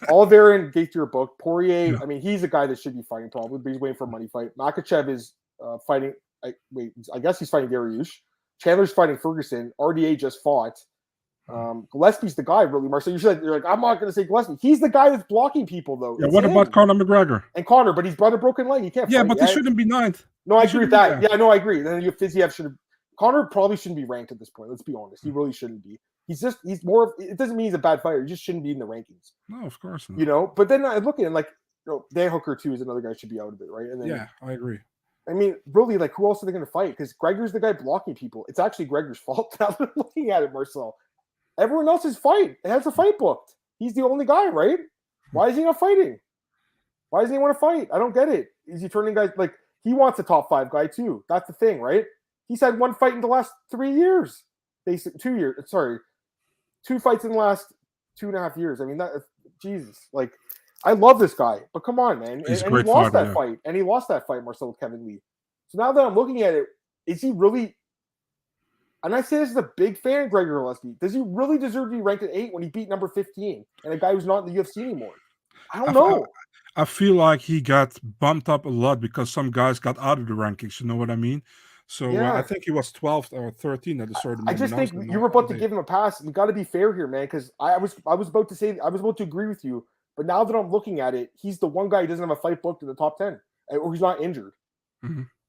Oliveira and Gaethje are booked. Poirier, Yeah. I mean, he's a guy that should be fighting probably, but he's waiting for a money fight. Makhachev is fighting. I guess he's fighting Dariush. Chandler's fighting Ferguson. RDA just fought. Gillespie's the guy, really, Marcel. You're like, I'm not going to say Gillespie. He's the guy that's blocking people, though. Yeah. What about Conor McGregor? And Conor, but he's brought a broken leg. He can't. Yeah, fight but yet. he shouldn't be ninth. No, I agree with that. Yeah, no, I agree. Then Fiziev should have. Conor probably shouldn't be ranked at this point. Let's be honest. He really shouldn't be. He's more. It doesn't mean he's a bad fighter. He just shouldn't be in the rankings. No, of course not. You know, but then I look at him like, Dan Hooker too is another guy who should be out of it, right? And then, yeah, I agree. I mean, really, like, who else are they going to fight? Because Gregor's the guy blocking people. It's actually Gregor's fault. Now that I'm looking at it, Marcel. Everyone else is fight. It has a fight booked. He's the only guy, right? Why is he not fighting? Why doesn't he want to fight? I don't get it. Is he turning guys like he wants a top 5 guy too? That's the thing, right? He's had one fight in the last 3 years. Basically, 2 years. Sorry, 2 fights in the last 2.5 years. I mean, that Jesus, like, I love this guy, but come on, man. And he lost that fight. And he lost that fight, Marcel, with Kevin Lee. So now that I'm looking at it, is he really? And I say this as a big fan of Gregor Gillespie. Does he really deserve to be ranked at 8 when he beat number 15 and a guy who's not in the UFC anymore? I don't know. I feel like he got bumped up a lot because some guys got out of the rankings. You know what I mean? So I think he was 12th or 13th at the start of the I just think you were about to give him a pass. We got to be fair here, man, because I was about to agree with you. But now that I'm looking at it, he's the one guy who doesn't have a fight booked in the top 10, or he's not injured,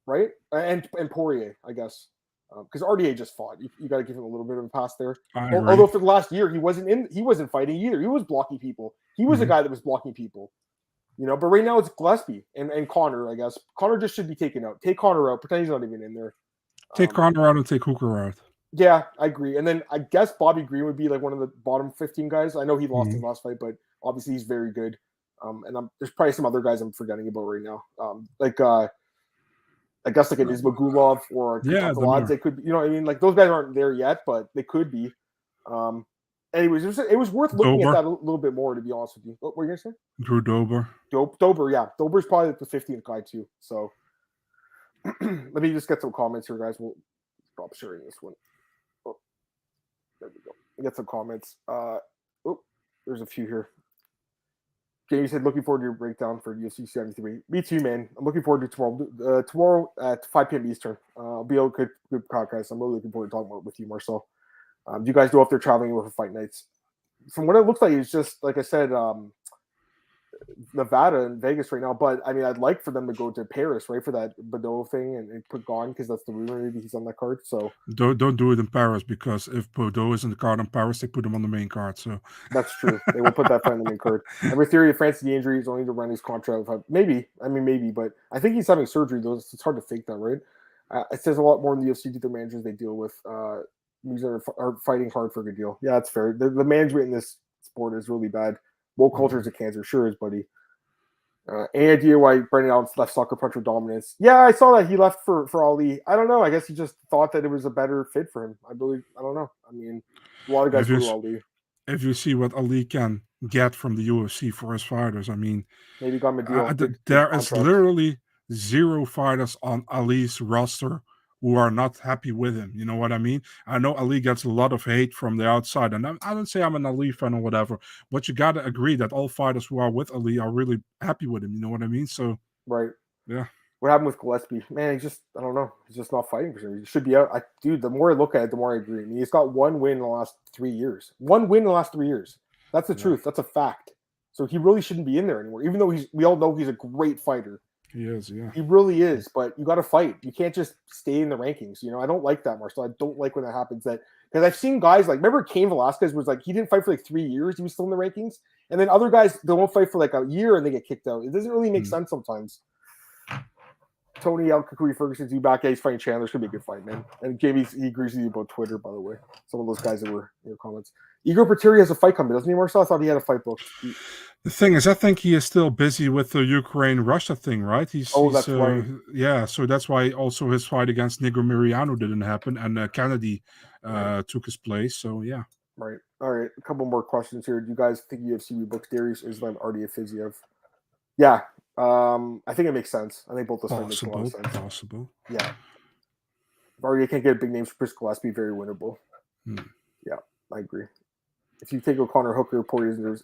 right? And Poirier, I guess. Because RDA just fought. You got to give him a little bit of a pass there. Although for the last year he wasn't fighting either. He was blocking people. He was a guy that was blocking people. You know, but right now it's Gillespie and Conor, I guess. Conor just should be taken out. Take Conor out. Pretend he's not even in there. Take Conor out and take Hooker out. Yeah, I agree. And then I guess Bobby Green would be like one of the bottom 15 guys. I know he lost his last fight, but obviously he's very good. And there's probably some other guys I'm forgetting about right now. I guess like an Ismagulov or Dolidze, they could be, you know what I mean? Like those guys aren't there yet, but they could be. Anyways, it was worth looking at that a little bit more, to be honest with you. What were you going to say? Drew Dober. Dober, yeah. Dober's probably like the 15th guy too. So let me just get some comments here, guys. We'll stop sharing this one. Oh, there we go. Get some comments. There's a few here. Jamie said, looking forward to your breakdown for UFC 73. Me too, man. I'm looking forward to tomorrow. Tomorrow at 5 p.m. Eastern. I'll be a good podcast. I'm really looking forward to talking about it with you, Marcel. Do you guys know if they're traveling with fight nights? From what it looks like, it's just, like I said, Nevada and Vegas right now. But, I mean, I'd like for them to go to Paris, right, for that Bordeaux thing and put Gone, because that's the rumor. Maybe he's on that card. So Don't do it in Paris, because if Bordeaux is in the card in Paris, they put him on the main card. So that's true. They will put that fight on the main card. Every theory of Francis, the injury is only to run his contract. Maybe, but I think he's having surgery, though. It's hard to fake that, right? It says a lot more in the UFC to their managers they deal with. These are fighting hard for a good deal. Yeah, that's fair. The management in this sport is really bad. Woke culture is a cancer. Sure is, buddy. Any idea why Brendan Allen left Sucker Punch with dominance? Yeah, I saw that he left for Ali. I don't know. I guess he just thought that it was a better fit for him. I don't know. I mean, a lot of guys go to Ali. If you see what Ali can get from the UFC for his fighters, I mean, maybe got him a deal. There is literally 0 fighters on Ali's roster who are not happy with him. You know what I mean? I know Ali gets a lot of hate from the outside, and I don't say I'm an Ali fan or whatever, but you got to agree that all fighters who are with Ali are really happy with him. You know what I mean? So, right. Yeah. What happened with Gillespie? Man, I don't know. He's just not fighting for sure. He should be out. Dude, the more I look at it, the more I agree. I mean, he's got one win in the last 3 years. One win in the last 3 years. That's the truth. That's a fact. So he really shouldn't be in there anymore, even though we all know he's a great fighter. He is, yeah. He really is, but you got to fight. You can't just stay in the rankings. You know, I don't like that, Marcel. I don't like when that happens. Because I've seen guys like, remember Cain Velasquez was like, he didn't fight for like 3 years. He was still in the rankings. And then other guys, they won't fight for like a year and they get kicked out. It doesn't really make sense sometimes. Tony Alkakui Ferguson's you back. Yeah, he's fighting Chandler. It's going to be a good fight, man. And Jamie, he agrees with you about Twitter, by the way. Some of those guys that were in your comments. Igor Peteri has a fight coming, doesn't he, Marcel? I thought he had a fight booked. The thing is, I think he is still busy with the Ukraine-Russia thing, right? That's right. Yeah, so that's why also his fight against Negro Miriano didn't happen, and Kennedy took his place. So, yeah. Right. All right. A couple more questions here. Do you guys think UFC rebooks Darius Islam, RDA Fiziev? Yeah. I think it makes sense. I think both those things make a lot of sense. Possible. Yeah. If RDA can't get big names for Chris Gillespie, very winnable. Yeah. I agree. If you take O'Connor, Hooker, Poirier,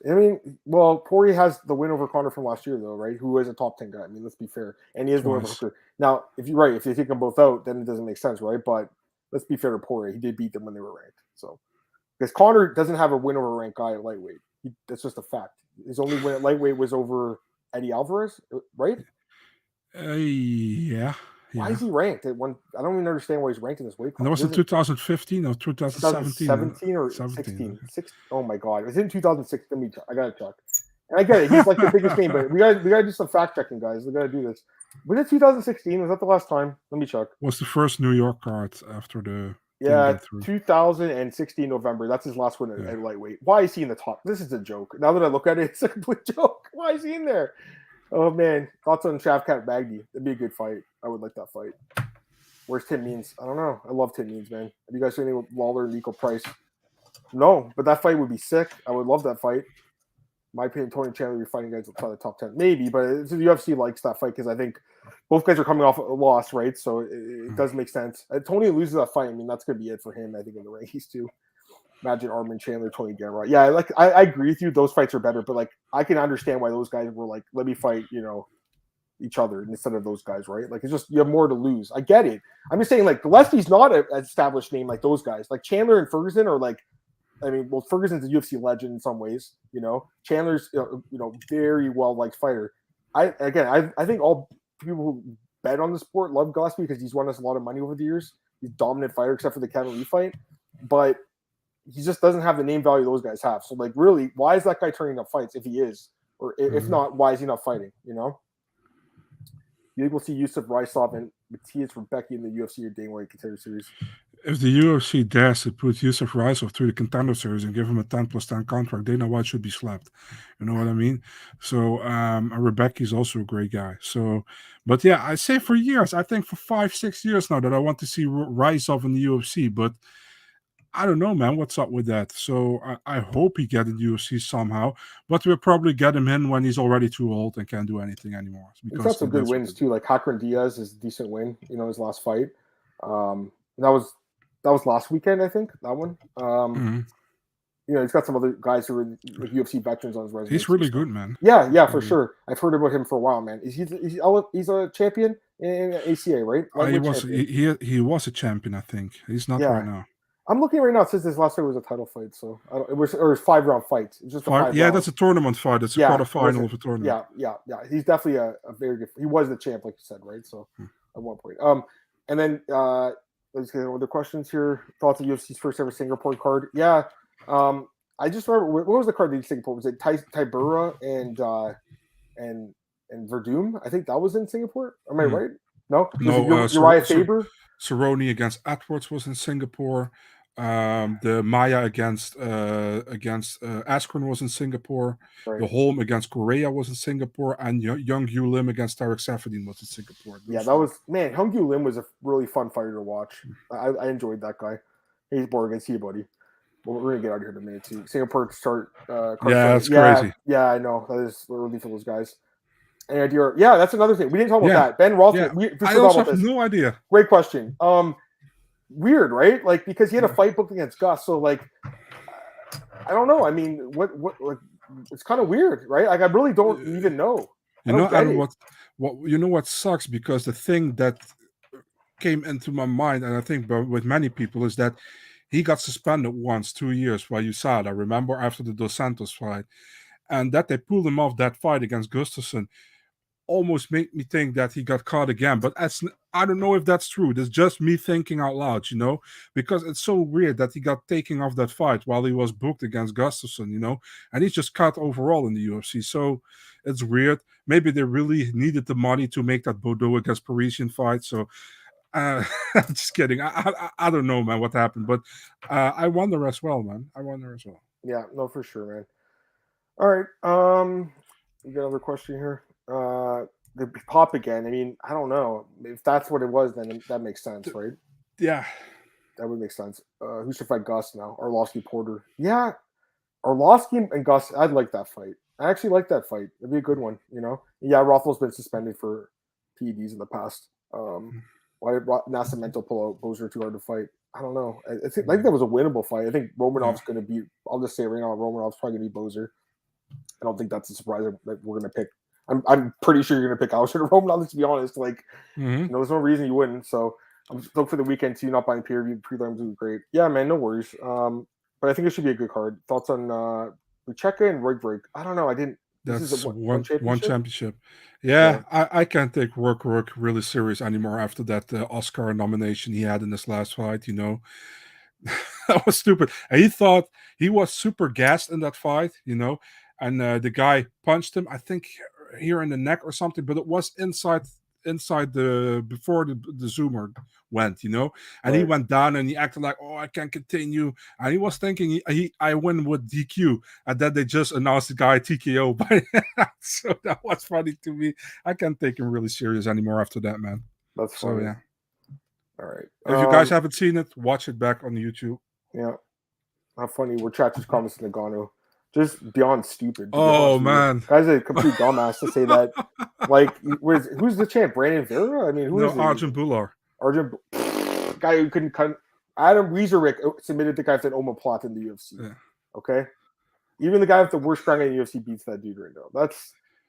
Poirier has the win over Connor from last year, though, right? Who is a top 10 guy? I mean, let's be fair. And he is the win over Hooker. Now, if you take them both out, then it doesn't make sense, right? But let's be fair to Poirier. He did beat them when they were ranked. So, because Connor doesn't have a win over a ranked guy at lightweight. That's just a fact. His only win at lightweight was over Eddie Alvarez, right? Yeah. Why is he ranked at one? I don't even understand why he's ranked in this weight class. And was it 2015 or 2017? 2017 or 16? Oh my god, it was in 2006. I gotta check. And I get it. He's like the biggest name, but we gotta do some fact checking, guys. We gotta do this. Was it 2016? Was that the last time? Let me check. Was the first New York card after the 2016 November. That's his last win at lightweight. Why is he in the top? This is a joke. Now that I look at it, it's a complete joke. Why is he in there? Oh man, thoughts on Shavkat Bagdi? That'd be a good fight. I would like that fight. Where's Tim Means? I don't know. I love Tim Means, man. Have you guys seen anything with Lawler and Nico Price? No, but that fight would be sick. I would love that fight. My opinion, Tony Chandler would be fighting guys outside the top 10. Maybe, but the UFC likes that fight because I think both guys are coming off a loss, right? So it does make sense. Tony loses that fight. I mean, that's going to be it for him, I think, in the rankings too. Imagine Armin Chandler, Tony Gamrot. Yeah, I agree with you. Those fights are better, but I can understand why those guys were like, let me fight, each other instead of those guys, right? Like, it's just you have more to lose. I get it. I'm just saying, like, Gillespie's not an established name like those guys. Like Chandler and Ferguson are like, Ferguson's a UFC legend in some ways. Chandler's very well liked fighter. I think all people who bet on the sport love Gillespie because he's won us a lot of money over the years. He's a dominant fighter, except for the Kevin Lee fight, but he just doesn't have the name value those guys have. So, like, really, why is that guy turning up fights if he is, or if not, why is he not fighting? You think we'll see Yusuf Raisov and Matthias Rebecki in the UFC or Dana White Contender Series? If the UFC dares to put Yusuf Raisov through the Contender Series and give him a 10+10 contract, Dana White should be slapped. You know what I mean? So, Rebecki is also a great guy. So, but yeah, I say for years, I think for 5-6 years now that I want to see Raisov in the UFC, but I don't know, man. What's up with that? So I hope he gets in the UFC somehow, but we'll probably get him in when he's already too old and can't do anything anymore. He's got some good wins too, like Hakron Diaz is a decent win. His last fight. That was last weekend, I think. That one. He's got some other guys who are like UFC veterans on his resume. He's really good, man. Yeah, for sure. I've heard about him for a while, man. He's a champion in ACA, right? He was a champion, I think. He's not right now. I'm looking right now. It says his last fight was a title fight, so it was 5-round fight. It's just that's a tournament fight. It's a quarterfinal of a tournament. Yeah. He's definitely a very good. He was the champ, like you said, right? So at one point. And then let's get other questions here. Thoughts on UFC's first ever Singapore card? Yeah. I just remember what was the card in Singapore? Was it Tybura and Verdum? I think that was in Singapore. Am I right? No. Uriah Faber. Cerrone against Edwards was in Singapore. The Maya against Askren was in Singapore. Right. The Holm against Correa was in Singapore, and Young Yu Lim against Tarek Safedin was in Singapore. Young Yu Lim was a really fun fighter to watch. I enjoyed that guy. He's boring. See you, buddy. Well, we're gonna get out of here in a minute too. Singapore start. That's crazy. Yeah, I know. That is really for those guys. Any idea? Yeah, that's another thing. We didn't talk about that. Ben Rothman. I also have no idea. Great question. Weird, right? Like, because he had a fight booked against Gus, so like, I don't know. I mean, what? It's kind of weird, right? Like, I really don't even know. What sucks, because the thing that came into my mind, and I think with many people, is that he got suspended once, 2 years, while USADA. I remember after the Dos Santos fight, and that they pulled him off that fight against Gustafsson almost made me think that he got caught again. But I don't know if that's true. That's just me thinking out loud, because it's so weird that he got taken off that fight while he was booked against Gustafsson, and he's just cut overall in the UFC. So it's weird. Maybe they really needed the money to make that Bordeaux against Parisian fight. So I'm just kidding. I don't know, man, what happened. But I wonder as well, man. Yeah, no, for sure, man. All right. We got another question here. The pop again. I mean, I don't know if that's what it was. Then that makes sense, right? Yeah, that would make sense. Who should fight Gus now? Arlovsky Porter. Yeah, Arlovsky and Gus. I'd like that fight. I actually like that fight. It'd be a good one. Yeah, Rothwell's been suspended for PEDs in the past. Why did Nascimento pull out? Bozer too hard to fight. I don't know. I think that was a winnable fight. I think Romanov's going to beat. I'll just say right now, Romanov's probably going to be Bozer. I don't think that's a surprise that we're going to pick. I'm pretty sure you're going to pick Alshon Romanov. Let's be honest. Like, there's no reason you wouldn't. So I'm just looking for the weekend too. Not buying peer-reviewed prelims would be great. Yeah, man, no worries. But I think it should be a good card. Thoughts on Lucheka and Roig? I don't know. I didn't. That's one championship. Yeah, I can't take Roig really serious anymore after that Oscar nomination he had in his last fight. That was stupid. And he thought he was super gassed in that fight, and the guy punched him, I think, here in the neck or something, but it was inside before the zoomer went, and he went down and he acted like, oh, I can't continue, and he was thinking I win with DQ, and then they just announced the guy TKO so that was funny to me. I can't take him really serious anymore after that, man. That's funny. So yeah. All right. If you guys haven't seen it, watch it back on YouTube. Yeah. How funny. We're chatting comments to Nagano. Just beyond stupid. Oh, man. Guy's a complete dumbass to say that. Like, who's the champ? Brandon Vera? I mean, who is it? Arjun Bular. Guy who couldn't cut. Adam Weezerich submitted the guy that omoplot in the UFC. Yeah. Okay? Even the guy with the worst rank in the UFC beats that dude right now.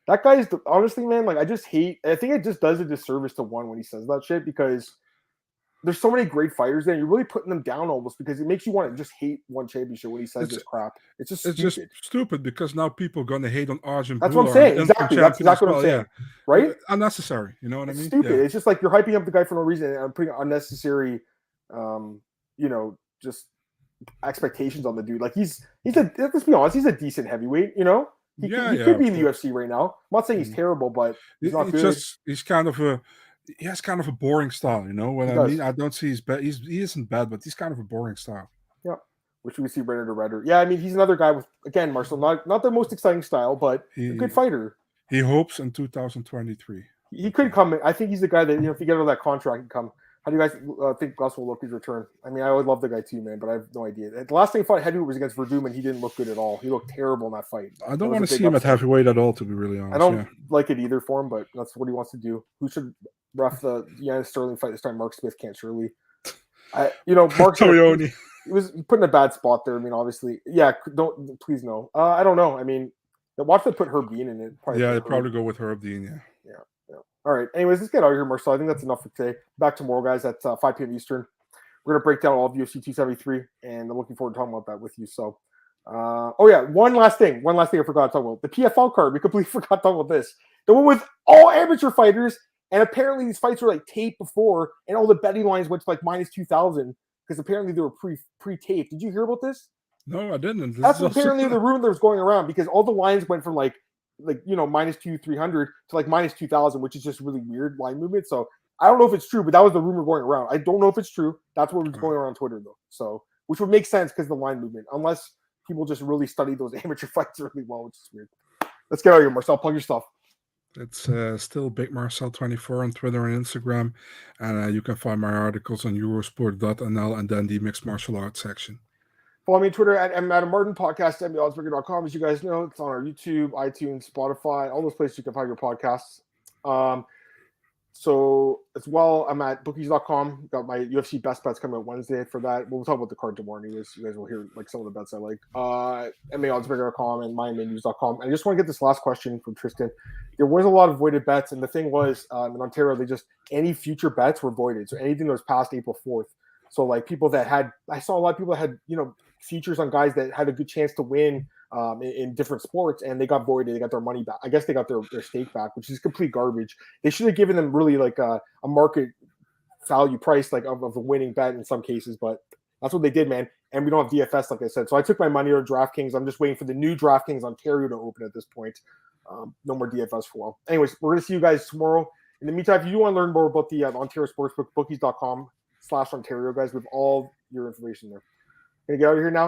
That guy is, honestly, man, like, I think it just does a disservice to one when he says that shit, because there's so many great fighters there. You're really putting them down almost, because it makes you want to just hate one championship when he says this crap. It's just stupid because now people are going to hate on Arjun. That's what I'm saying. Exactly. That's exactly what I'm saying. Yeah. Right? Unnecessary. You know what I mean? Stupid. Yeah. It's just like you're hyping up the guy for no reason and putting unnecessary, just expectations on the dude. Like let's be honest, he's a decent heavyweight. He could be in the UFC right now. I'm not saying he's terrible, but he's not good. He has kind of a boring style, what I mean? I don't see he's bad. He isn't bad, but he's kind of a boring style. Yeah. Which we see Redder to Redder. Yeah, I mean, he's another guy with, again, Marcel, not the most exciting style, but a good fighter. He hopes in 2023. He could come in. I think he's the guy that, if you get out of that contract, and come. How do you guys think Gus will look his return? I mean, I would love the guy too, man, but I have no idea. The last thing he fought heavyweight was against Verdum, and he didn't look good at all. He looked terrible in that fight. I don't want to see him at heavyweight at all, to be really honest. I don't like it either for him, but that's what he wants to do. Who should ref the Yannis Sterling fight this time? Mark Smith can't surely. Mark Smith, he was put in a bad spot there. I mean, obviously, please no. I don't know. I mean, watch them put Herb Dean in it. They'd probably go with Herb Dean. Yeah. All right. Anyways, let's get out of here, Marcel. I think that's enough for today. Back tomorrow, guys, at 5 p.m. Eastern. We're going to break down all of UFC 273, and I'm looking forward to talking about that with you. So, one last thing I forgot to talk about. The PFL card. We completely forgot to talk about this. The one with all amateur fighters, and apparently these fights were like taped before, and all the betting lines went to like minus 2,000 because apparently they were pre-taped. Did you hear about this? No, I didn't. That's apparently the rumor that was going around, because all the lines went from minus 2,300 to like minus 2,000, which is just really weird line movement. So I don't know if it's true, but that was the rumor going around. I don't know if it's true. That's what was going around on Twitter though. So, which would make sense because of the line movement, unless people just really study those amateur fights really well, which is weird. Let's get out of here, Marcel. Plug your stuff. It's still Big Marcel 24 on Twitter and Instagram, and you can find my articles on Eurosport.nl and then the mixed martial arts section. Follow me on Twitter at MMAOB podcast, MMAOBsburger.com. As you guys know, it's on our YouTube, iTunes, Spotify, all those places you can find your podcasts. So as well, I'm at bookies.com. Got my UFC best bets coming out Wednesday for that. We'll talk about the card tomorrow anyways. You guys will hear like some of the bets I like. MMAOBsburger.com and MyMainNews.com. I just want to get this last question from Tristan. There was a lot of voided bets, and the thing was in Ontario, any future bets were voided. So anything that was past April 4th. So like I saw a lot of people that had, futures on guys that had a good chance to win in different sports, and they got voided. They got their money back. I guess they got their stake back, which is complete garbage. They should have given them really like a market value price like of a winning bet in some cases, but that's what they did, man. And we don't have DFS, like I said. So I took my money on DraftKings. I'm just waiting for the new DraftKings Ontario to open at this point. No more DFS for a while. Anyways, we're going to see you guys tomorrow. In the meantime, if you want to learn more about the Ontario Sportsbook, bookies.com/Ontario, guys, with all your information there. Gonna get out of here now.